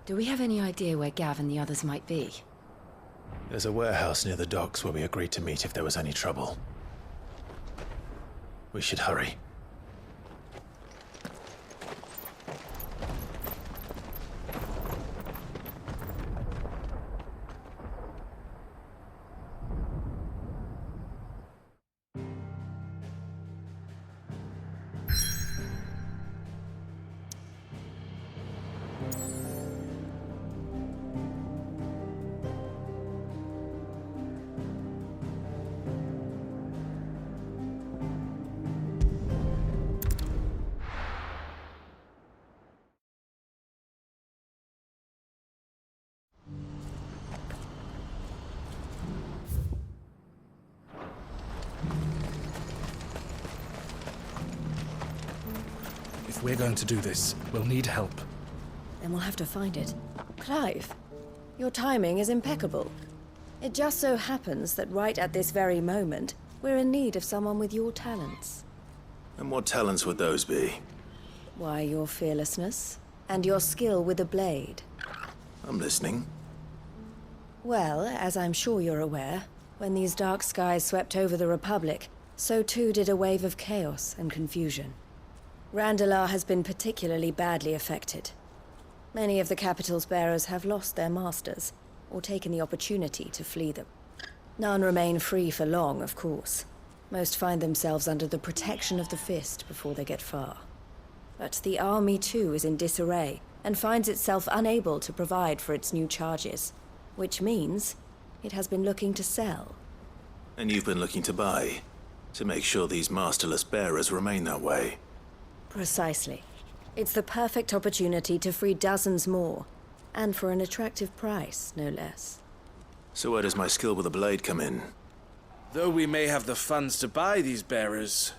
Speaker 12: Do we have any idea where Gav and the others might be?
Speaker 2: There's a warehouse near the docks where we agreed to meet if there was any trouble. We should hurry.
Speaker 16: If we're going to do this, we'll need help.
Speaker 21: Then we'll have to find it. Clive, your timing is impeccable. It just so happens that right at this very moment, we're in need of someone with your talents.
Speaker 2: And what talents would those be?
Speaker 21: Why, your fearlessness, and your skill with a blade.
Speaker 2: I'm listening.
Speaker 21: Well, as I'm sure you're aware, when these dark skies swept over the Republic, so too did a wave of chaos and confusion. Randalar has been particularly badly affected. Many of the capital's bearers have lost their masters, or taken the opportunity to flee them. None remain free for long, of course. Most find themselves under the protection of the Fist before they get far. But the army too is in disarray, and finds itself unable to provide for its new charges. Which means it has been looking to sell.
Speaker 2: And you've been looking to buy, to make sure these masterless bearers remain that way.
Speaker 21: Precisely. It's the perfect opportunity to free dozens more, and for an attractive price, no less.
Speaker 2: So where does my skill with a blade come in?
Speaker 17: Though we may have the funds to buy these bearers,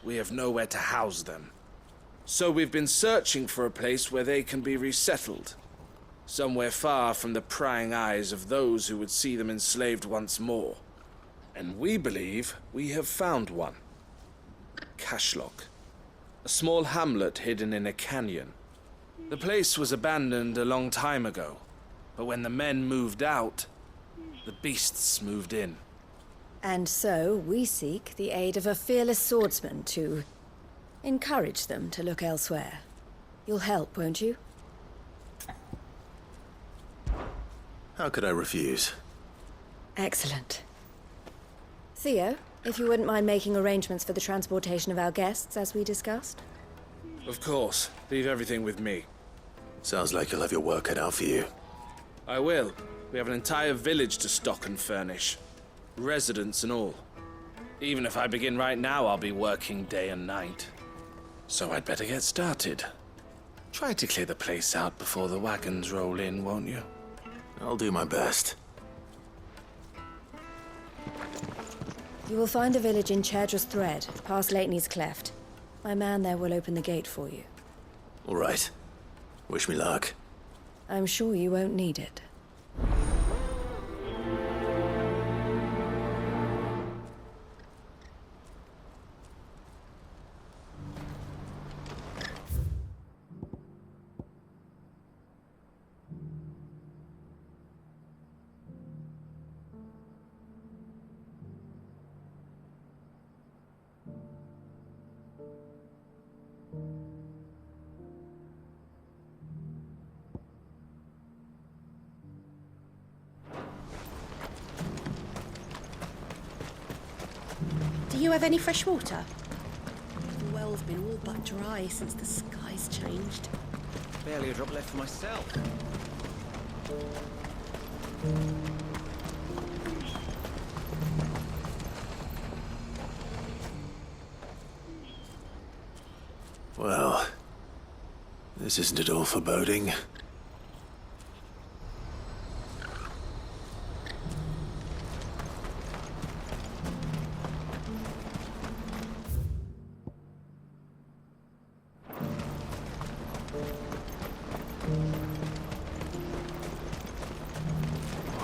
Speaker 17: we have nowhere to house them. So we've been searching for a place where they can be resettled. Somewhere far from the prying eyes of those who would see them enslaved once more. And we believe we have found one. Cashlock. A small hamlet hidden in a canyon. The place was abandoned a long time ago, but when the men moved out, the beasts moved in.
Speaker 21: And so we seek the aid of a fearless swordsman to encourage them to look elsewhere. You'll help, won't you?
Speaker 2: How could I refuse?
Speaker 21: Excellent. Theo, if you wouldn't mind making arrangements for the transportation of our guests, as we discussed.
Speaker 17: Of course. Leave everything with me.
Speaker 2: Sounds like you'll have your work cut out for you.
Speaker 17: I will. We have an entire village to stock and furnish. Residents and all. Even if I begin right now, I'll be working day and night. So I'd better get started. Try to clear the place out before the wagons roll in, won't you?
Speaker 2: I'll do my best.
Speaker 21: You will find a village in Chadra's Thread, past Lateney's Cleft. My man there will open the gate for you.
Speaker 2: All right. Wish me luck.
Speaker 21: I'm sure you won't need it.
Speaker 22: Do you have any fresh water? The well's been all but dry since the skies changed.
Speaker 23: Barely a drop left for myself.
Speaker 2: Well, this isn't at all foreboding.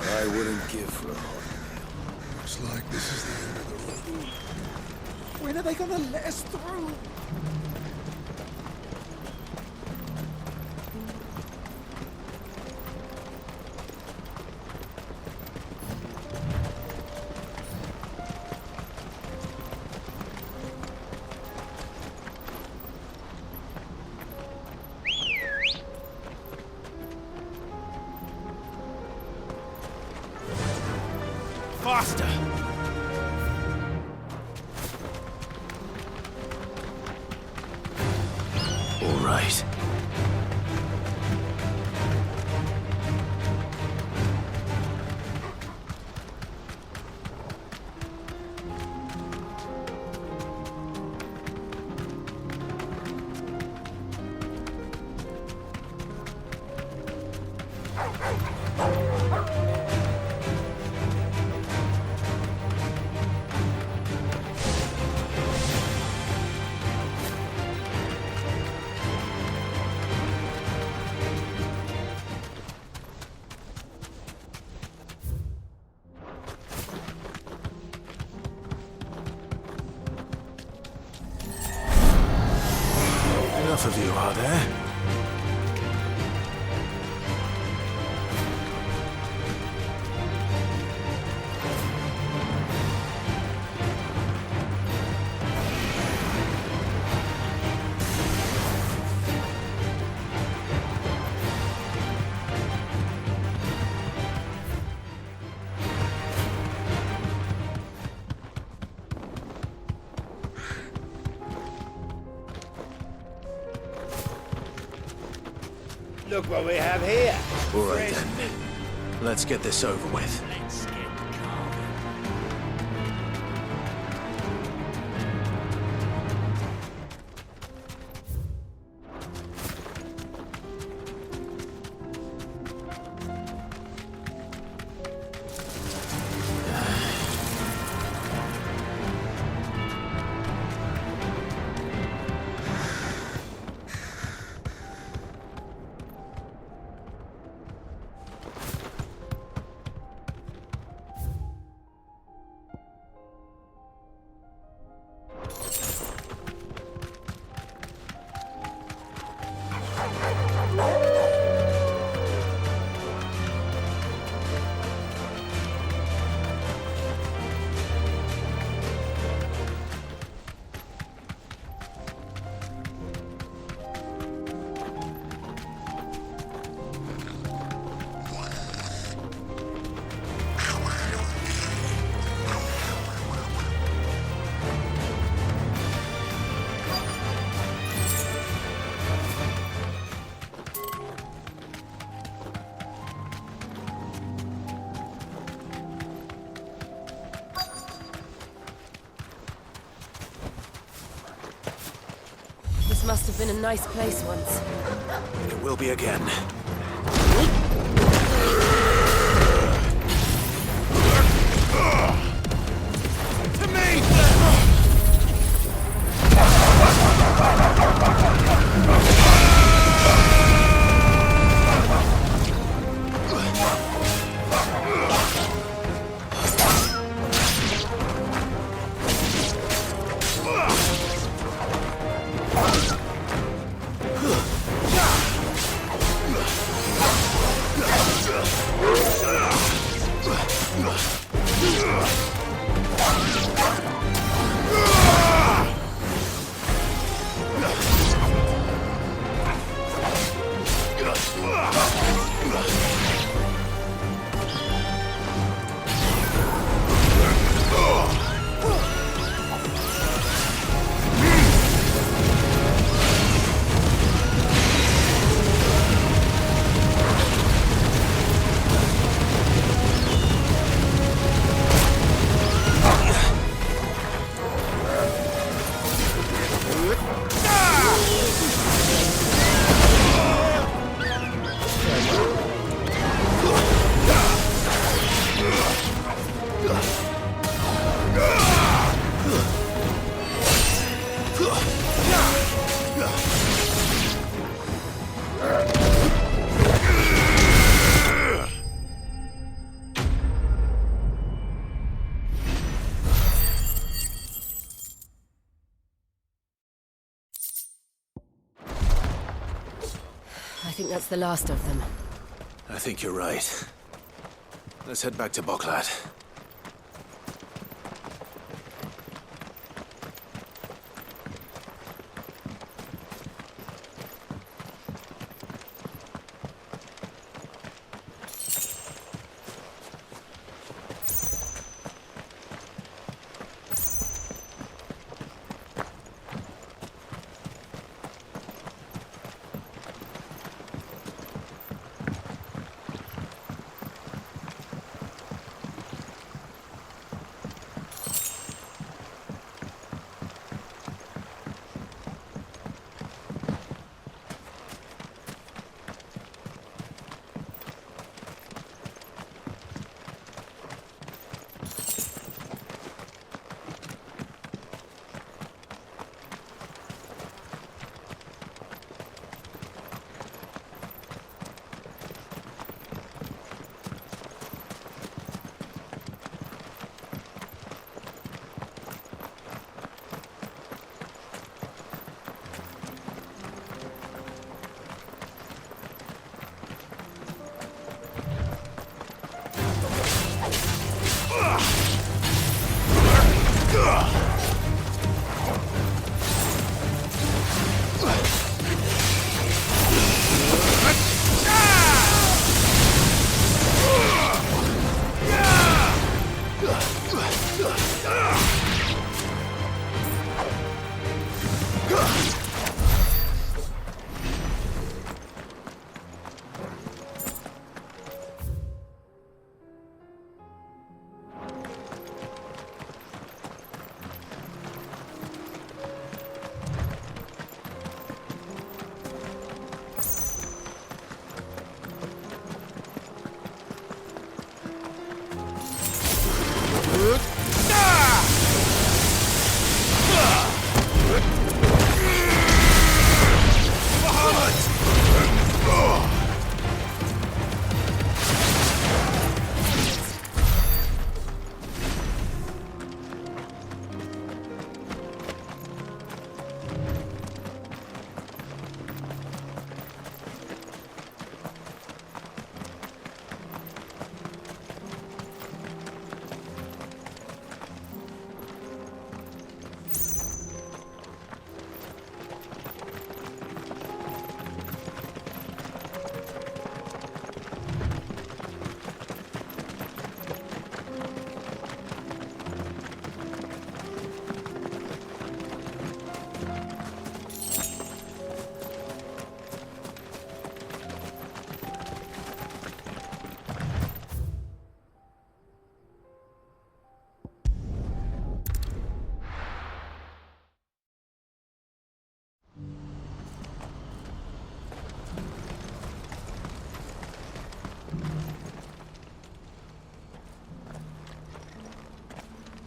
Speaker 9: I wouldn't give for a hearty meal.
Speaker 11: Looks like this is the end of the road.
Speaker 18: When are they gonna let us through?
Speaker 2: Enough of you, are there?
Speaker 8: Look what we have here.
Speaker 2: All right then. Let's get this over with.
Speaker 21: This must have been a nice place once.
Speaker 2: It will be again.
Speaker 8: To me!
Speaker 21: I think that's the last of them.
Speaker 2: I think you're right. Let's head back to Boklat.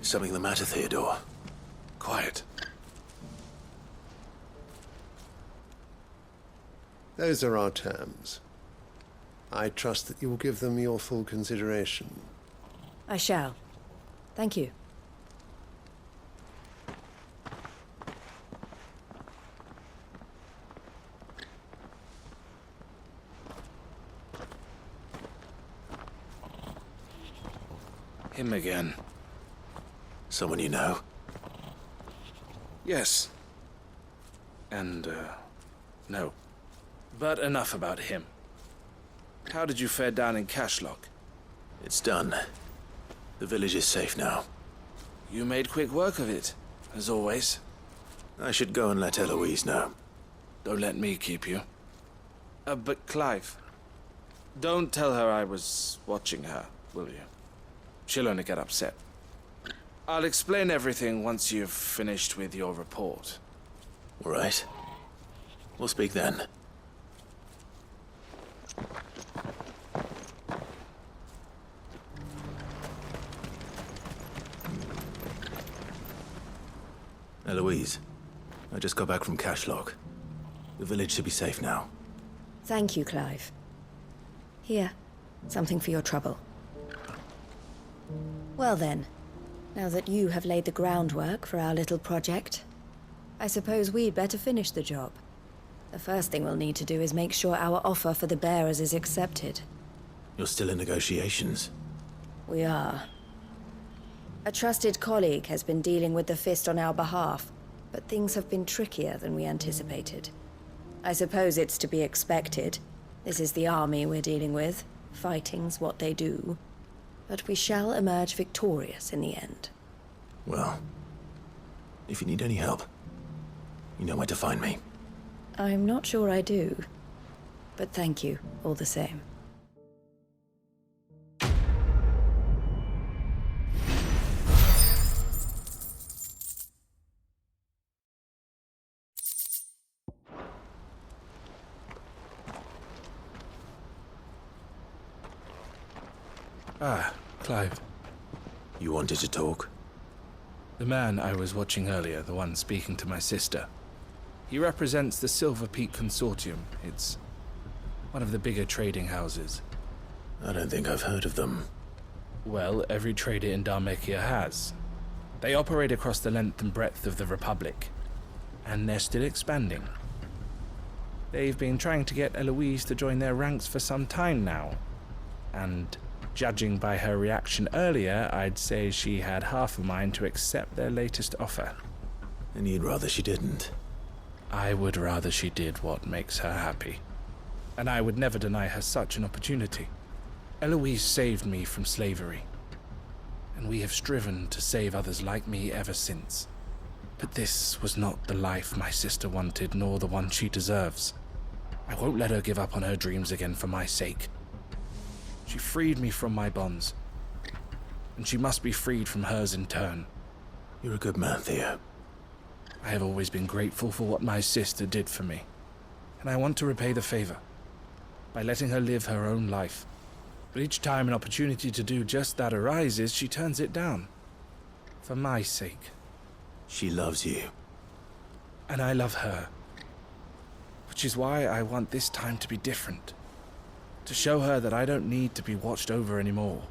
Speaker 2: Something the matter, Theodore?
Speaker 17: Quiet.
Speaker 19: Those are our terms. I trust that you will give them your full consideration.
Speaker 21: I shall. Thank you.
Speaker 17: Him again.
Speaker 2: Someone you know?
Speaker 17: Yes. And, no. But enough about him. How did you fare down in Cashlock?
Speaker 2: It's done. The village is safe now.
Speaker 17: You made quick work of it, as always.
Speaker 2: I should go and let Eloise know.
Speaker 17: Don't let me keep you. But Clive, don't tell her I was watching her, will you? She'll only get upset. I'll explain everything once you've finished with your report.
Speaker 2: All right. We'll speak then. Eloise, I just got back from Cashlock. The village should be safe now.
Speaker 21: Thank you, Clive. Here, something for your trouble. Well then, now that you have laid the groundwork for our little project, I suppose we'd better finish the job. The first thing we'll need to do is make sure our offer for the bearers is accepted.
Speaker 2: You're still in negotiations?
Speaker 21: We are. A trusted colleague has been dealing with the Fist on our behalf, but things have been trickier than we anticipated. I suppose it's to be expected. This is the army we're dealing with. Fighting's what they do. But we shall emerge victorious in the end.
Speaker 2: Well, if you need any help, you know where to find me.
Speaker 21: I'm not sure I do, but thank you all the same.
Speaker 17: Ah, Clive.
Speaker 2: You wanted to talk?
Speaker 17: The man I was watching earlier, the one speaking to my sister. He represents the Silver Peak Consortium. It's one of the bigger trading houses.
Speaker 2: I don't think I've heard of them.
Speaker 17: Well, every trader in Dharmekia has. They operate across the length and breadth of the Republic, and they're still expanding. They've been trying to get Eloise to join their ranks for some time now, and judging by her reaction earlier, I'd say she had half a mind to accept their latest offer.
Speaker 2: And you'd rather she didn't?
Speaker 17: I would rather she did what makes her happy. And I would never deny her such an opportunity. Eloise saved me from slavery, and we have striven to save others like me ever since. But this was not the life my sister wanted, nor the one she deserves. I won't let her give up on her dreams again for my sake. She freed me from my bonds, and she must be freed from hers in turn.
Speaker 2: You're a good man, Theo.
Speaker 17: I have always been grateful for what my sister did for me, and I want to repay the favor by letting her live her own life. But each time an opportunity to do just that arises, she turns it down. For my sake.
Speaker 2: She loves you.
Speaker 17: And I love her. Which is why I want this time to be different. To show her that I don't need to be watched over anymore.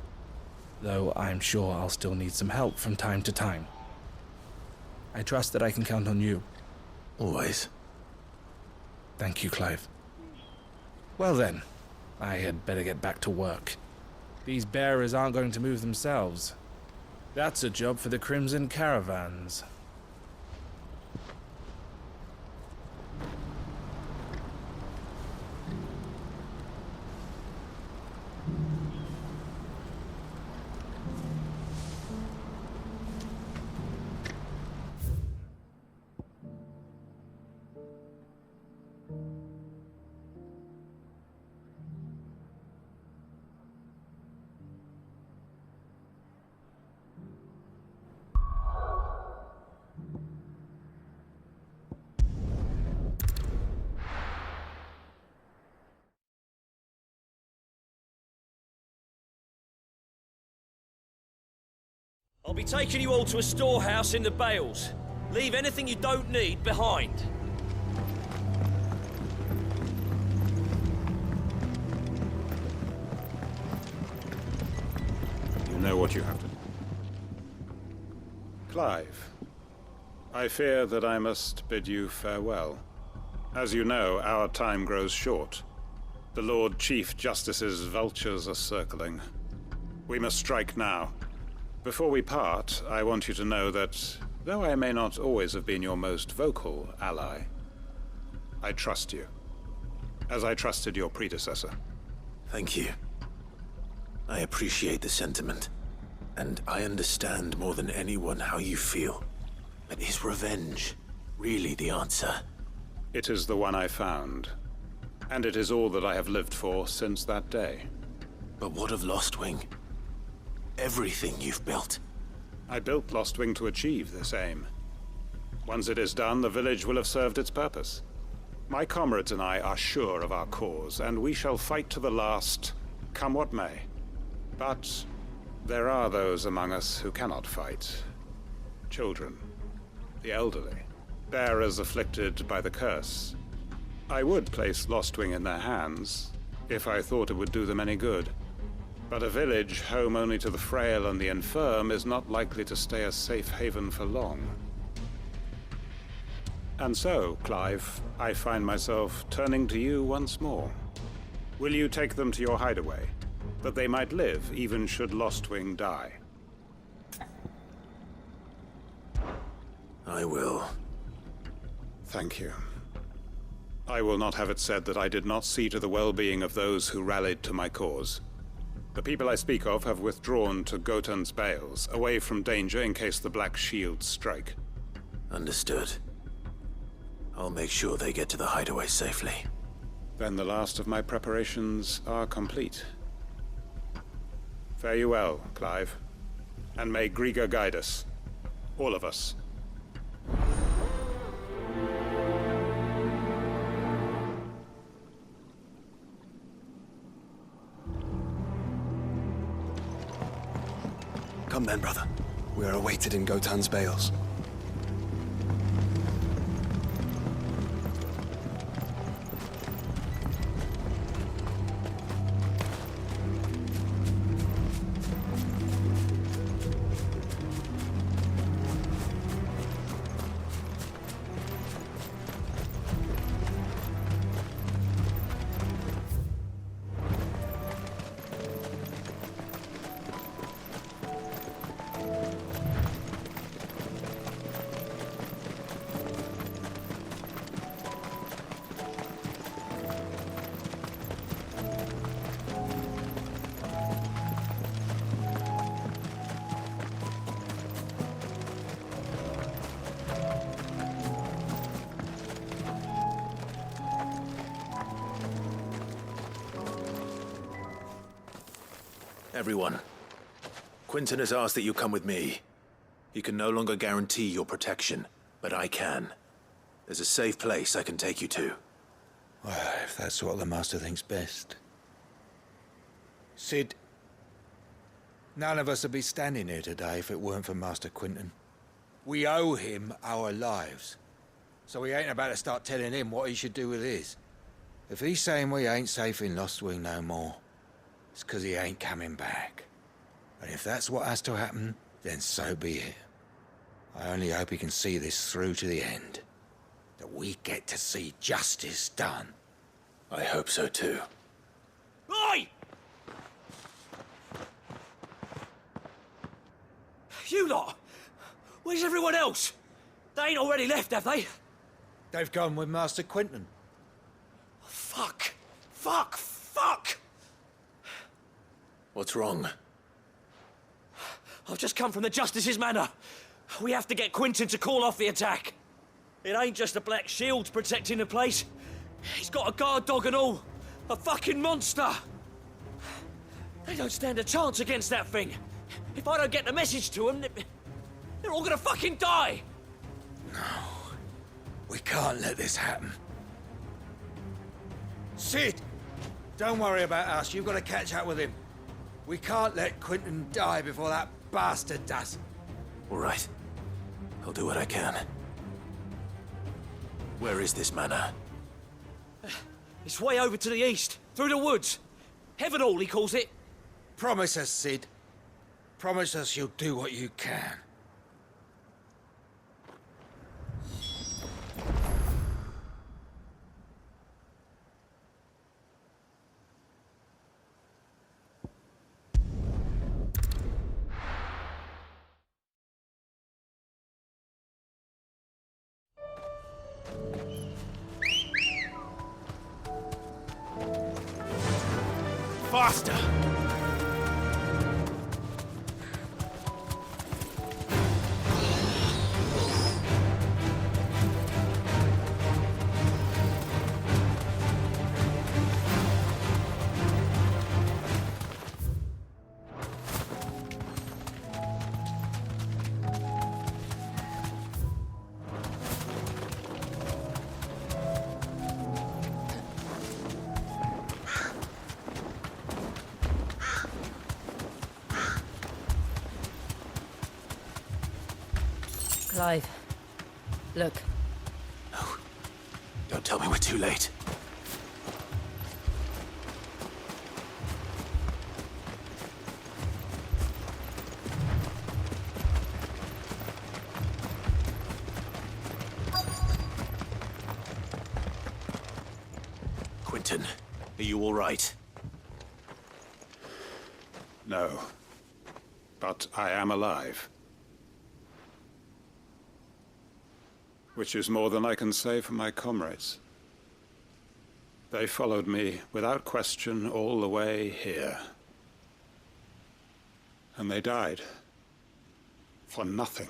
Speaker 17: Though I'm sure I'll still need some help from time to time. I trust that I can count on you.
Speaker 2: Always.
Speaker 17: Thank you, Clive. Well then, I had better get back to work. These bearers aren't going to move themselves. That's a job for the Crimson Caravans.
Speaker 7: I'll be taking you all to a storehouse in the Bales. Leave anything you don't need behind.
Speaker 10: You know what you have to do. Clive, I fear that I must bid you farewell. As you know, our time grows short. The Lord Chief Justice's vultures are circling. We must strike now. Before we part, I want you to know that, though I may not always have been your most vocal ally, I trust you, as I trusted your predecessor.
Speaker 2: Thank you. I appreciate the sentiment, and I understand more than anyone how you feel. But is revenge really the answer?
Speaker 10: It is the one I found, and it is all that I have lived for since that day.
Speaker 2: But what of Lostwing? Everything you've built.
Speaker 10: I built Lostwing to achieve this aim. Once it is done, the village will have served its purpose. My comrades and I are sure of our cause, and we shall fight to the last, come what may. But there are those among us who cannot fight. Children, the elderly, bearers afflicted by the curse. I would place Lostwing in their hands, if I thought it would do them any good. But a village home only to the frail and the infirm is not likely to stay a safe haven for long. And so, Clive, I find myself turning to you once more. Will you take them to your hideaway, that they might live even should Lostwing die?
Speaker 2: I will.
Speaker 10: Thank you. I will not have it said that I did not see to the well-being of those who rallied to my cause. The people I speak of have withdrawn to Gotan's Bales, away from danger in case the Black Shields strike.
Speaker 2: Understood. I'll make sure they get to the hideaway safely.
Speaker 10: Then the last of my preparations are complete. Fare you well, Clive. And may Griga guide us. All of us.
Speaker 3: Come then, brother. We are awaited in Gotan's Bales.
Speaker 2: Everyone, Quinton has asked that you come with me. He can no longer guarantee your protection, but I can. There's a safe place I can take you to.
Speaker 14: Well, if that's what the Master thinks best. Sid, none of us would be standing here today if it weren't for Master Quinton. We owe him our lives. So we ain't about to start telling him what he should do with his. If he's saying we ain't safe in Lostwing no more, it's 'cause he ain't coming back. And if that's what has to happen, then so be it. I only hope he can see this through to the end. That we get to see justice done.
Speaker 2: I hope so too.
Speaker 7: Oi! You lot! Where's everyone else? They ain't already left, have they?
Speaker 14: They've gone with Master Quinton.
Speaker 7: Fuck! Fuck! Fuck!
Speaker 2: What's wrong?
Speaker 7: I've just come from the Justice's manor. We have to get Quinton to call off the attack. It ain't just the Black Shields protecting the place. He's got a guard dog and all. A fucking monster. They don't stand a chance against that thing. If I don't get the message to them, they're all gonna fucking die.
Speaker 14: No. We can't let this happen. Sid! Don't worry about us. You've got to catch up with him. We can't let Quinton die before that bastard does.
Speaker 2: All right. I'll do what I can. Where is this manor?
Speaker 7: It's way over to the east, through the woods. Heaven Hall, he calls it.
Speaker 14: Promise us, Sid. Promise us you'll do what you can.
Speaker 2: Faster!
Speaker 21: Clive, look.
Speaker 2: No. Don't tell me we're too late. Quentin, are you all right?
Speaker 10: No. But I am alive. Which is more than I can say for my comrades. They followed me without question all the way here. And they died. For nothing.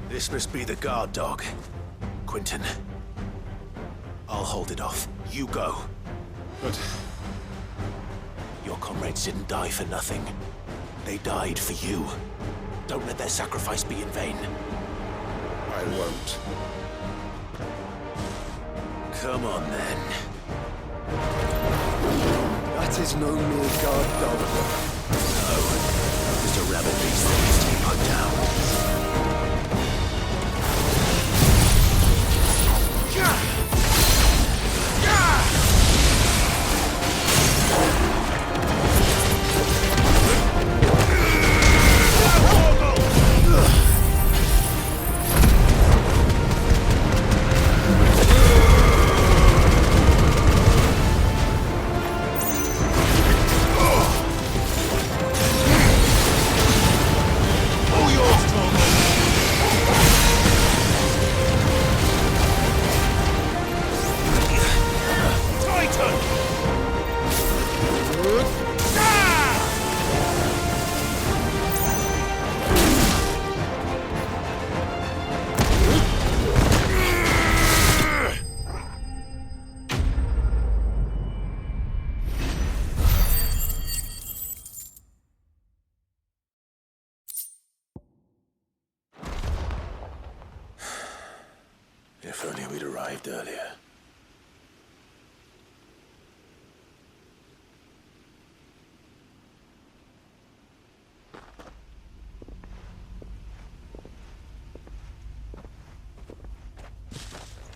Speaker 2: This must be the guard dog. Quentin. I'll hold it off. You go.
Speaker 10: But...
Speaker 2: your comrades didn't die for nothing. They died for you. Don't let their sacrifice be in vain.
Speaker 10: I won't.
Speaker 2: Come on, then.
Speaker 3: That is no mere guard dog.
Speaker 2: No. Just a rebel beast that needs to be put down. If only we'd arrived earlier.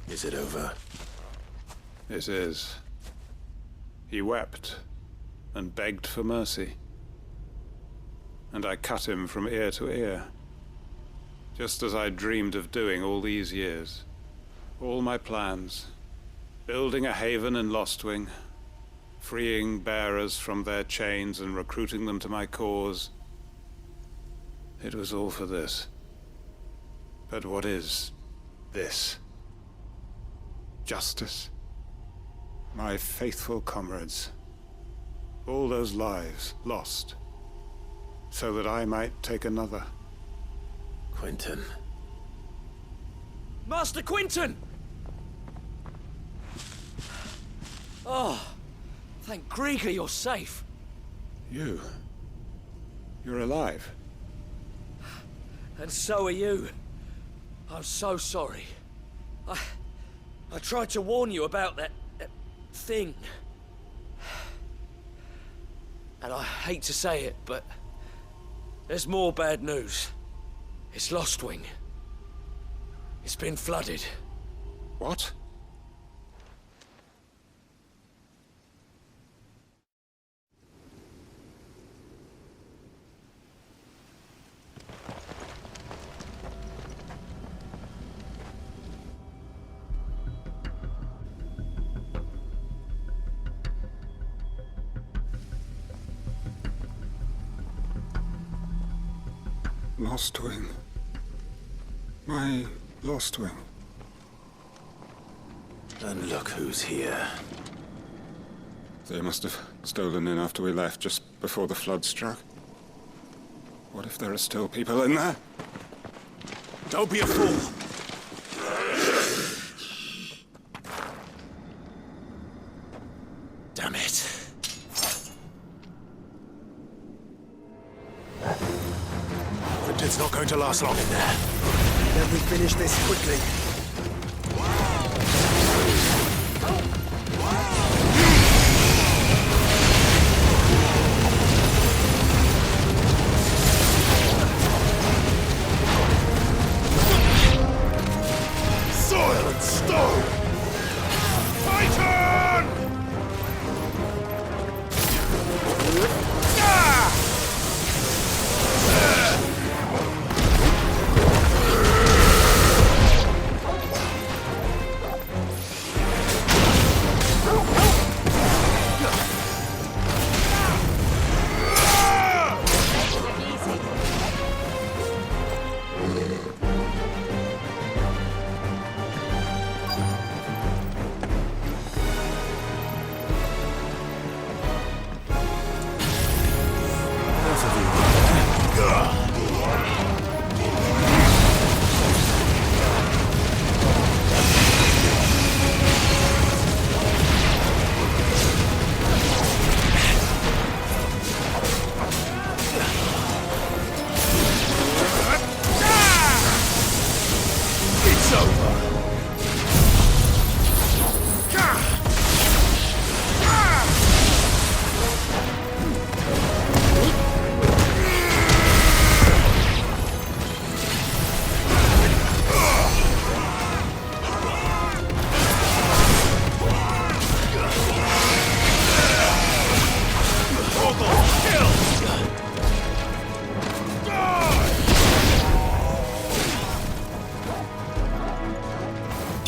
Speaker 2: Is it over?
Speaker 10: It is. He wept and begged for mercy. And I cut him from ear to ear. Just as I dreamed of doing all these years. All my plans. Building a haven in Lostwing. Freeing bearers from their chains and recruiting them to my cause. It was all for this. But what is this? Justice? My faithful comrades. All those lives lost. So that I might take another.
Speaker 2: Quentin.
Speaker 7: Master Quentin! Oh, thank Grieger you're safe.
Speaker 10: You're alive.
Speaker 7: And so are you. I'm so sorry. I tried to warn you about that thing. And I hate to say it, but there's more bad news. It's Lostwing. It's been flooded.
Speaker 10: What? Lostwing. My Lostwing.
Speaker 2: And look who's here.
Speaker 10: They must have stolen in after we left, just before the flood struck. What if there are still people in there?
Speaker 1: Don't be a fool! Damn it. It's not going to last long in there.
Speaker 3: Let me finish this quickly.
Speaker 1: Soil and stone! Titan!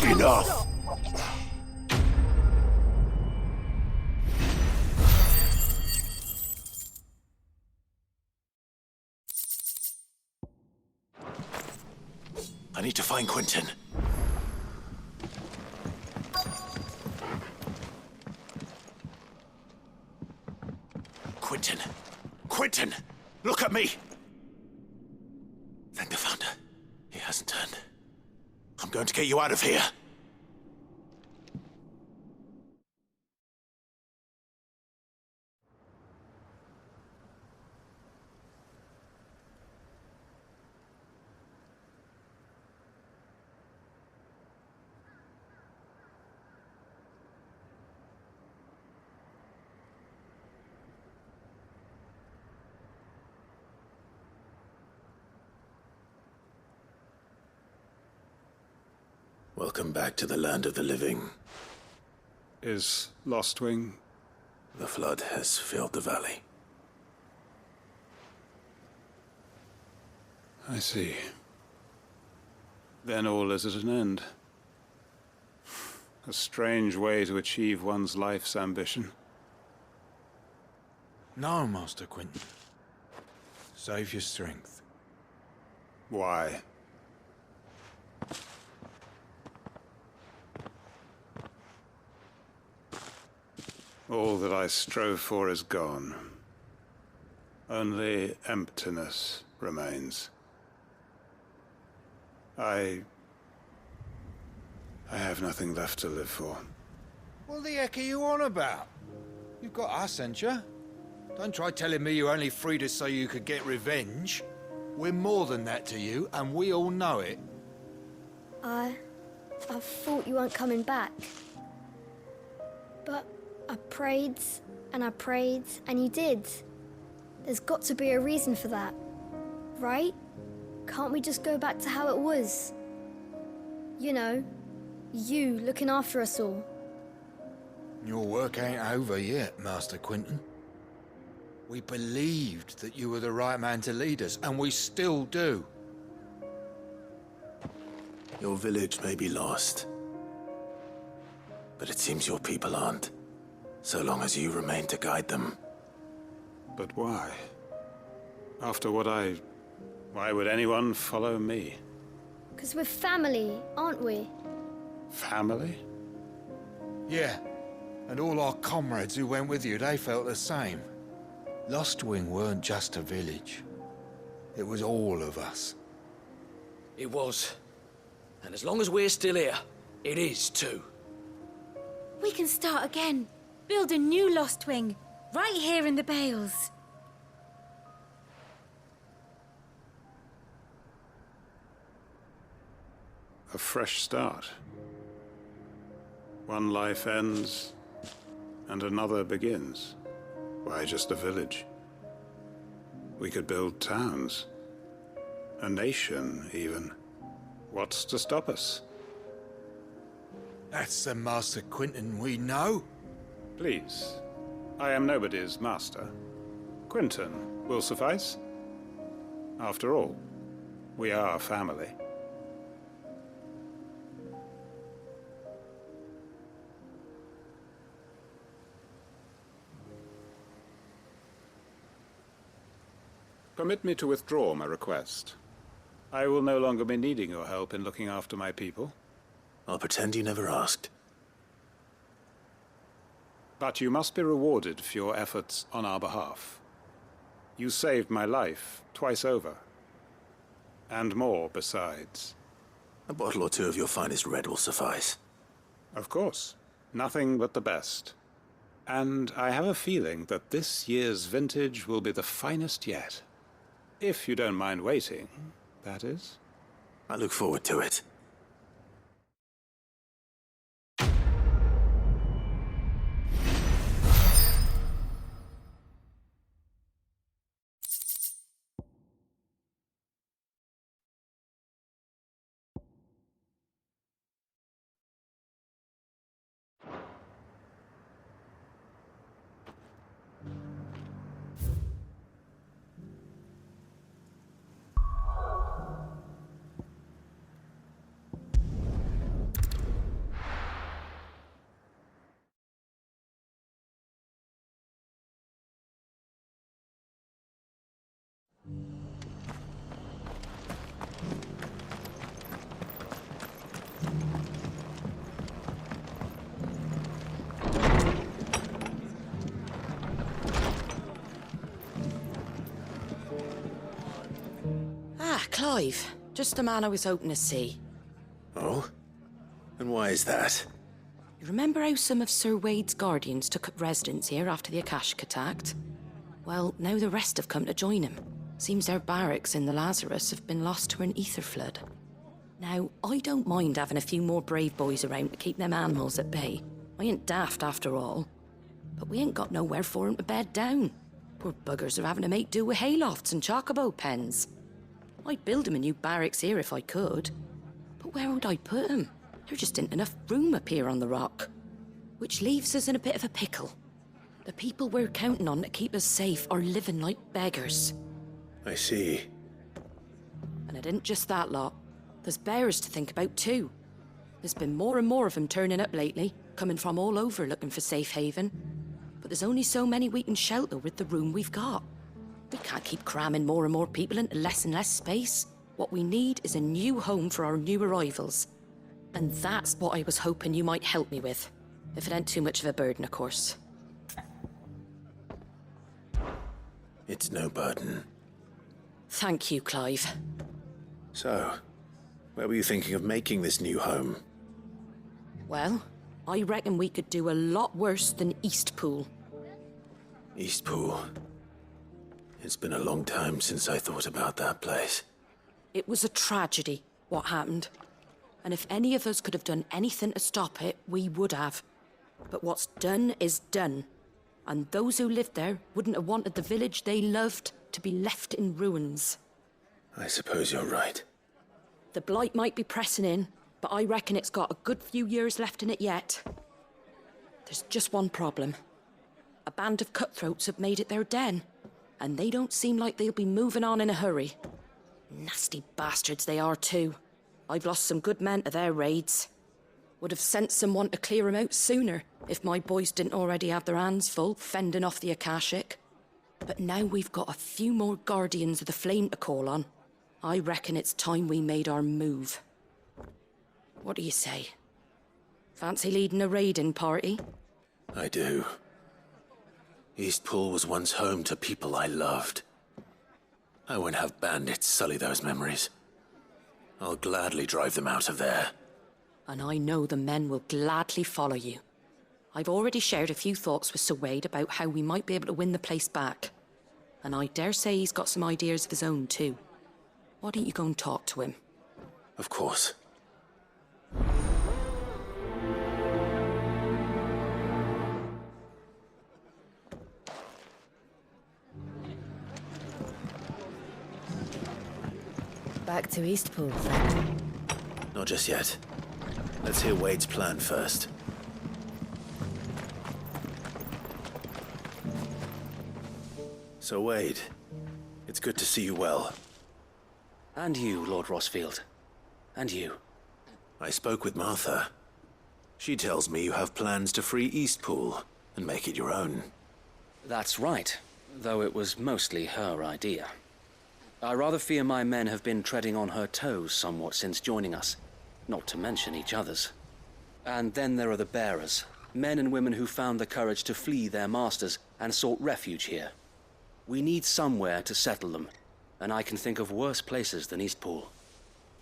Speaker 1: Enough! I need to find Quentin. Quentin! Quentin! Look at me! Thank the Founder. He hasn't turned. I'm going to get you out of here. Welcome back to the land of the living.
Speaker 10: Is Lostwing?
Speaker 2: The flood has filled the valley.
Speaker 10: I see. Then all is at an end. A strange way to achieve one's life's ambition.
Speaker 14: No, Master Quentin. Save your strength.
Speaker 10: Why? All that I strove for is gone. Only emptiness remains. I have nothing left to live for.
Speaker 14: What the heck are you on about? You've got us, ain't you? Don't try telling me you only freed us so you could get revenge. We're more than that to you, and we all know it.
Speaker 21: I
Speaker 5: I thought you weren't coming back. But I prayed, and you did. There's got to be a reason for that, right? Can't we just go back to how it was? You know, you looking after us all.
Speaker 14: Your work ain't over yet, Master Quinton. We believed that you were the right man to lead us, and we still do.
Speaker 2: Your village may be lost, but it seems your people aren't, so long as you remain to guide them.
Speaker 10: But why? After what why would anyone follow me?
Speaker 5: 'Cause we're family, aren't we?
Speaker 10: Family?
Speaker 14: Yeah, and all our comrades who went with you, they felt the same. Lostwing weren't just a village. It was all of us.
Speaker 7: It was. And as long as we're still here, it is too.
Speaker 21: We can start again. Build a new Lostwing, right here in the Bales.
Speaker 10: A fresh start. One life ends, and another begins. Why just a village? We could build towns. A nation, even. What's to stop us?
Speaker 14: That's the Master Quinton we know.
Speaker 10: Please. I am nobody's master. Quinton will suffice. After all, we are family. Permit me to withdraw my request. I will no longer be needing your help in looking after my people.
Speaker 2: I'll pretend you never asked.
Speaker 10: But you must be rewarded for your efforts on our behalf. You saved my life twice over. And more besides.
Speaker 2: A bottle or two of your finest red will suffice.
Speaker 10: Of course. Nothing but the best. And I have a feeling that this year's vintage will be the finest yet. If you don't mind waiting, that is.
Speaker 2: I look forward to it.
Speaker 12: Clive, just the man I was hoping to see.
Speaker 2: Oh? And why is that?
Speaker 12: You remember how some of Sir Wade's guardians took up residence here after the Akashic attacked? Well, now the rest have come to join him. Seems their barracks in the Lazarus have been lost to an ether flood. Now, I don't mind having a few more brave boys around to keep them animals at bay. I ain't daft after all. But we ain't got nowhere for 'em to bed down. Poor buggers are having to make do with haylofts and chocobo pens. I'd build 'em a new barracks here if I could. But where would I put 'em? There just ain't enough room up here on the rock. Which leaves us in a bit of a pickle. The people we're counting on to keep us safe are living like beggars.
Speaker 2: I see.
Speaker 12: And it ain't just that lot. There's bears to think about too. There's been more and more of them turning up lately, coming from all over looking for safe haven. But there's only so many we can shelter with the room we've got. We can't keep cramming more and more people into less and less space. What we need is a new home for our new arrivals. And that's what I was hoping you might help me with. If it ain't too much of a burden, of course.
Speaker 2: It's no burden.
Speaker 12: Thank you, Clive.
Speaker 2: So, where were you thinking of making this new home?
Speaker 12: Well, I reckon we could do a lot worse than Eastpool.
Speaker 2: Eastpool. It's been a long time since I thought about that place.
Speaker 12: It was a tragedy, what happened.
Speaker 4: And if any of us could have done anything to stop it, we would have. But what's done is done. And those who lived there wouldn't have wanted the village they loved to be left in ruins.
Speaker 2: I suppose you're right.
Speaker 4: The blight might be pressing in, but I reckon it's got a good few years left in it yet. There's just one problem. A band of cutthroats have made it their den, and they don't seem like they'll be moving on in a hurry. Nasty bastards they are too. I've lost some good men to their raids. Would have sent someone to clear 'em out sooner, if my boys didn't already have their hands full fending off the Akashic. But now we've got a few more Guardians of the Flame to call on. I reckon it's time we made our move. What do you say? Fancy leading a raiding party?
Speaker 2: I do. Eastpool was once home to people I loved. I won't have bandits sully those memories. I'll gladly drive them out of there.
Speaker 4: And I know the men will gladly follow you. I've already shared a few thoughts with Sir Wade about how we might be able to win the place back. And I dare say he's got some ideas of his own too. Why don't you go and talk to him?
Speaker 2: Of course.
Speaker 21: Back to Eastpool, then.
Speaker 2: Not just yet. Let's hear Wade's plan first. So, Wade, it's good to see you well.
Speaker 13: And you, Lord Rosfield. And you.
Speaker 2: I spoke with Martha. She tells me you have plans to free Eastpool and make it your own.
Speaker 13: That's right, though it was mostly her idea. I rather fear my men have been treading on her toes somewhat since joining us, not to mention each other's. And then there are the bearers, men and women who found the courage to flee their masters and sought refuge here. We need somewhere to settle them, and I can think of worse places than Eastpool.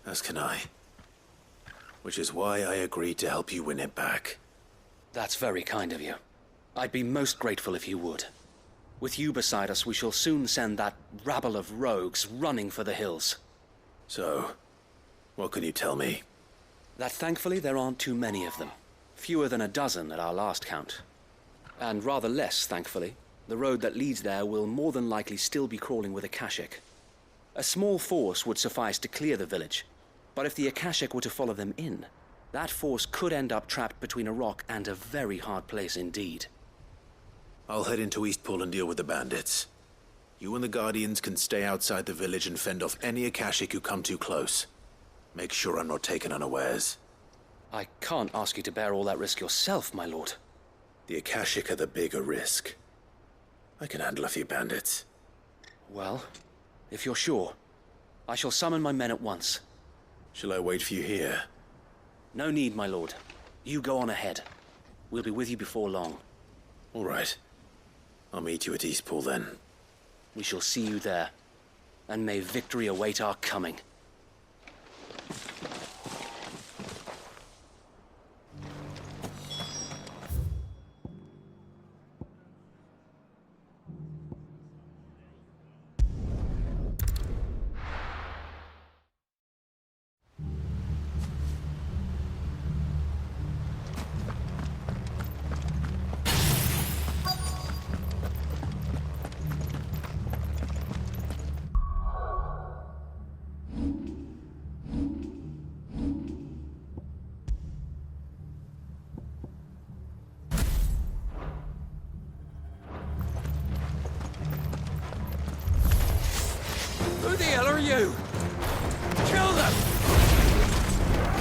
Speaker 2: As can I. Which is why I agreed to help you win it back.
Speaker 13: That's very kind of you. I'd be most grateful if you would. With you beside us, we shall soon send that rabble of rogues running for the hills.
Speaker 2: So, what can you tell me?
Speaker 13: That thankfully there aren't too many of them. Fewer than a dozen at our last count. And rather less, thankfully. The road that leads there will more than likely still be crawling with Akashic. A small force would suffice to clear the village, but if the Akashic were to follow them in, that force could end up trapped between a rock and a very hard place indeed.
Speaker 2: I'll head into Eastpool and deal with the bandits. You and the Guardians can stay outside the village and fend off any Akashic who come too close. Make sure I'm not taken unawares.
Speaker 13: I can't ask you to bear all that risk yourself, my lord.
Speaker 2: The Akashic are the bigger risk. I can handle a few bandits.
Speaker 13: Well, if you're sure, I shall summon my men at once.
Speaker 2: Shall I wait for you here?
Speaker 13: No need, my lord. You go on ahead. We'll be with you before long.
Speaker 2: All right. I'll meet you at Eastpool then.
Speaker 13: We shall see you there. And may victory await our coming.
Speaker 7: Who the hell are you? Kill them!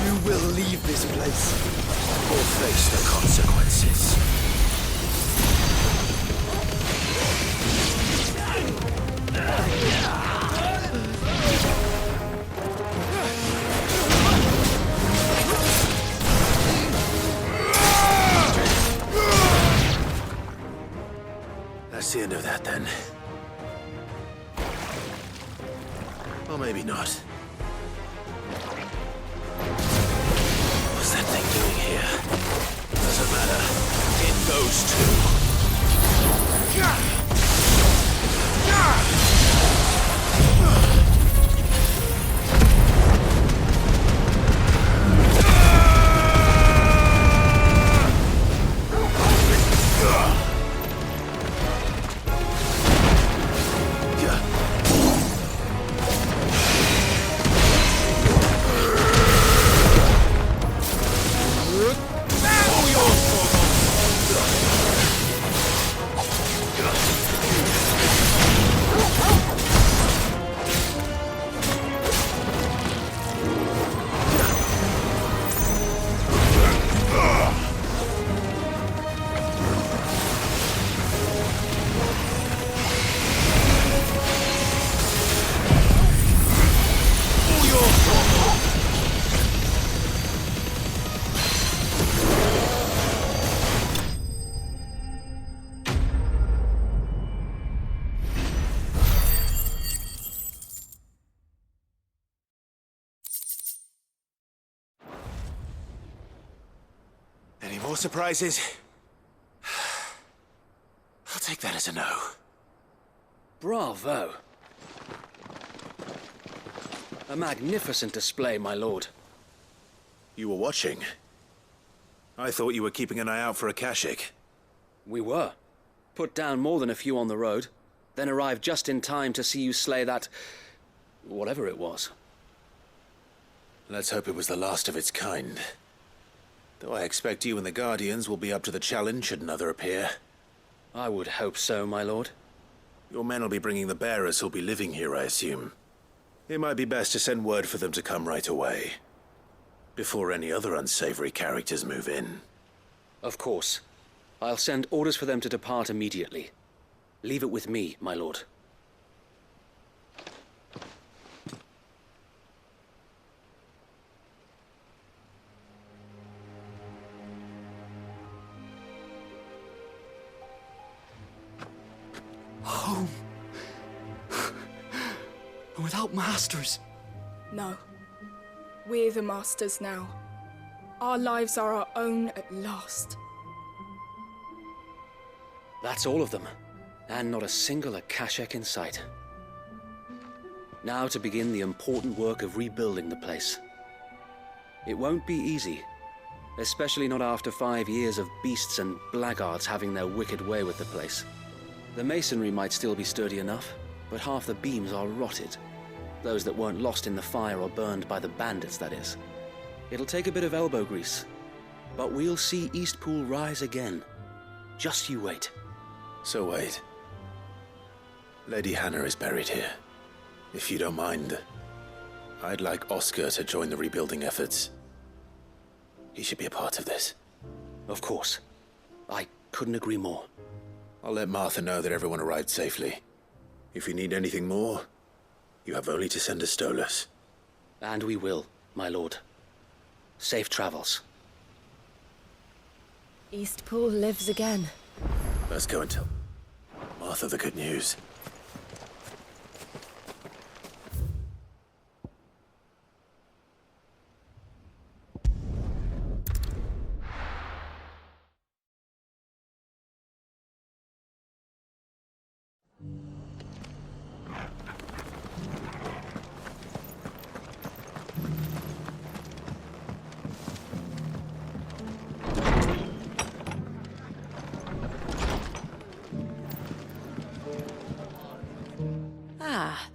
Speaker 3: You will leave this place.
Speaker 2: Or face the consequences. That's the end of that then. Or maybe not. What's that thing doing here? Doesn't matter. It goes too. more surprises? I'll take that as a no.
Speaker 13: Bravo. A magnificent display, my lord.
Speaker 2: You were watching? I thought you were keeping an eye out for a Kashik.
Speaker 13: We were. Put down more than a few on the road, then arrived just in time to see you slay that... whatever it was.
Speaker 2: Let's hope it was the last of its kind. Though I expect you and the Guardians will be up to the challenge should another appear.
Speaker 13: I would hope so, my lord.
Speaker 2: Your men will be bringing the bearers who'll be living here, I assume. It might be best to send word for them to come right away, before any other unsavory characters move in.
Speaker 13: Of course. I'll send orders for them to depart immediately. Leave it with me, my lord.
Speaker 6: Home. Without masters.
Speaker 15: No. We're the masters now. Our lives are our own at last.
Speaker 13: That's all of them. And not a single Akashek in sight. Now to begin the important work of rebuilding the place. It won't be easy. Especially not after 5 years of beasts and blackguards having their wicked way with the place. The masonry might still be sturdy enough, but half the beams are rotted. Those that weren't lost in the fire or burned by the bandits, that is. It'll take a bit of elbow grease, but we'll see Eastpool rise again. Just you wait.
Speaker 2: So wait. Lady Hannah is buried here. If you don't mind, I'd like Oscar to join the rebuilding efforts. He should be a part of this.
Speaker 13: Of course. I couldn't agree more.
Speaker 2: I'll let Martha know that everyone arrived safely. If you need anything more, you have only to send a Stolas.
Speaker 13: And we will, my lord. Safe travels.
Speaker 21: Eastpool lives again.
Speaker 2: Let's go and tell Martha the good news.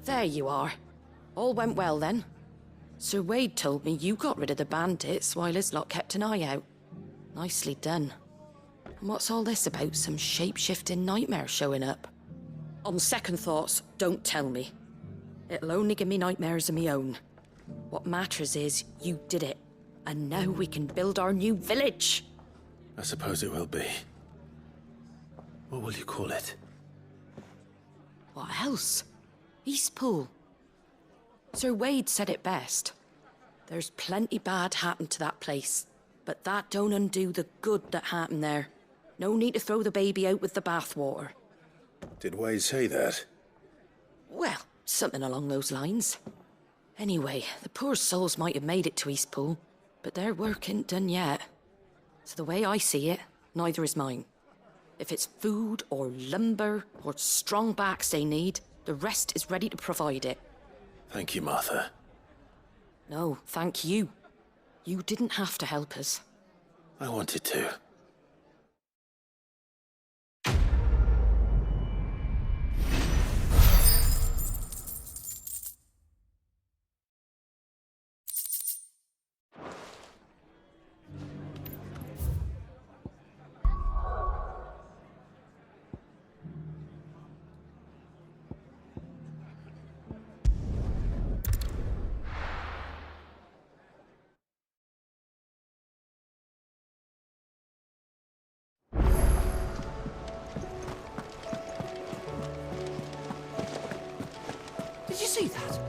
Speaker 4: There you are. All went well then. Sir Wade told me you got rid of the bandits while his lot kept an eye out. Nicely done. And what's all this about some shape-shifting nightmare showing up? On second thoughts, don't tell me. It'll only give me nightmares of me own. What matters is you did it. And now we can build our new village.
Speaker 2: I suppose it will be. What will you call it?
Speaker 4: What else? Eastpool. Sir Wade said it best. There's plenty bad happened to that place, but that don't undo the good that happened there. No need to throw the baby out with the bathwater.
Speaker 2: Did Wade say that?
Speaker 4: Well, something along those lines. Anyway, the poor souls might have made it to Eastpool, but their work ain't done yet. So the way I see it, neither is mine. If it's food or lumber or strong backs they need, the rest is ready to provide it.
Speaker 2: Thank you, Martha.
Speaker 4: No, thank you. You didn't have to help us.
Speaker 2: I wanted to.
Speaker 6: Did you see that?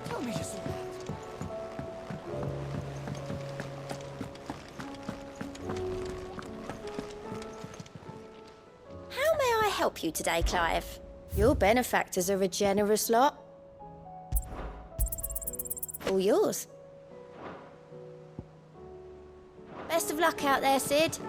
Speaker 6: Tell me you saw that.
Speaker 21: How may I help you today, Clive? Your benefactors are a generous lot. All yours.
Speaker 5: Best of luck out there, Sid.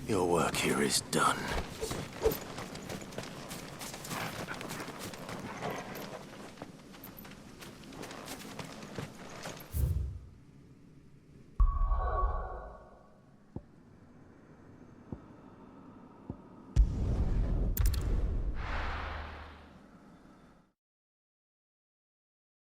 Speaker 2: Your work here is done.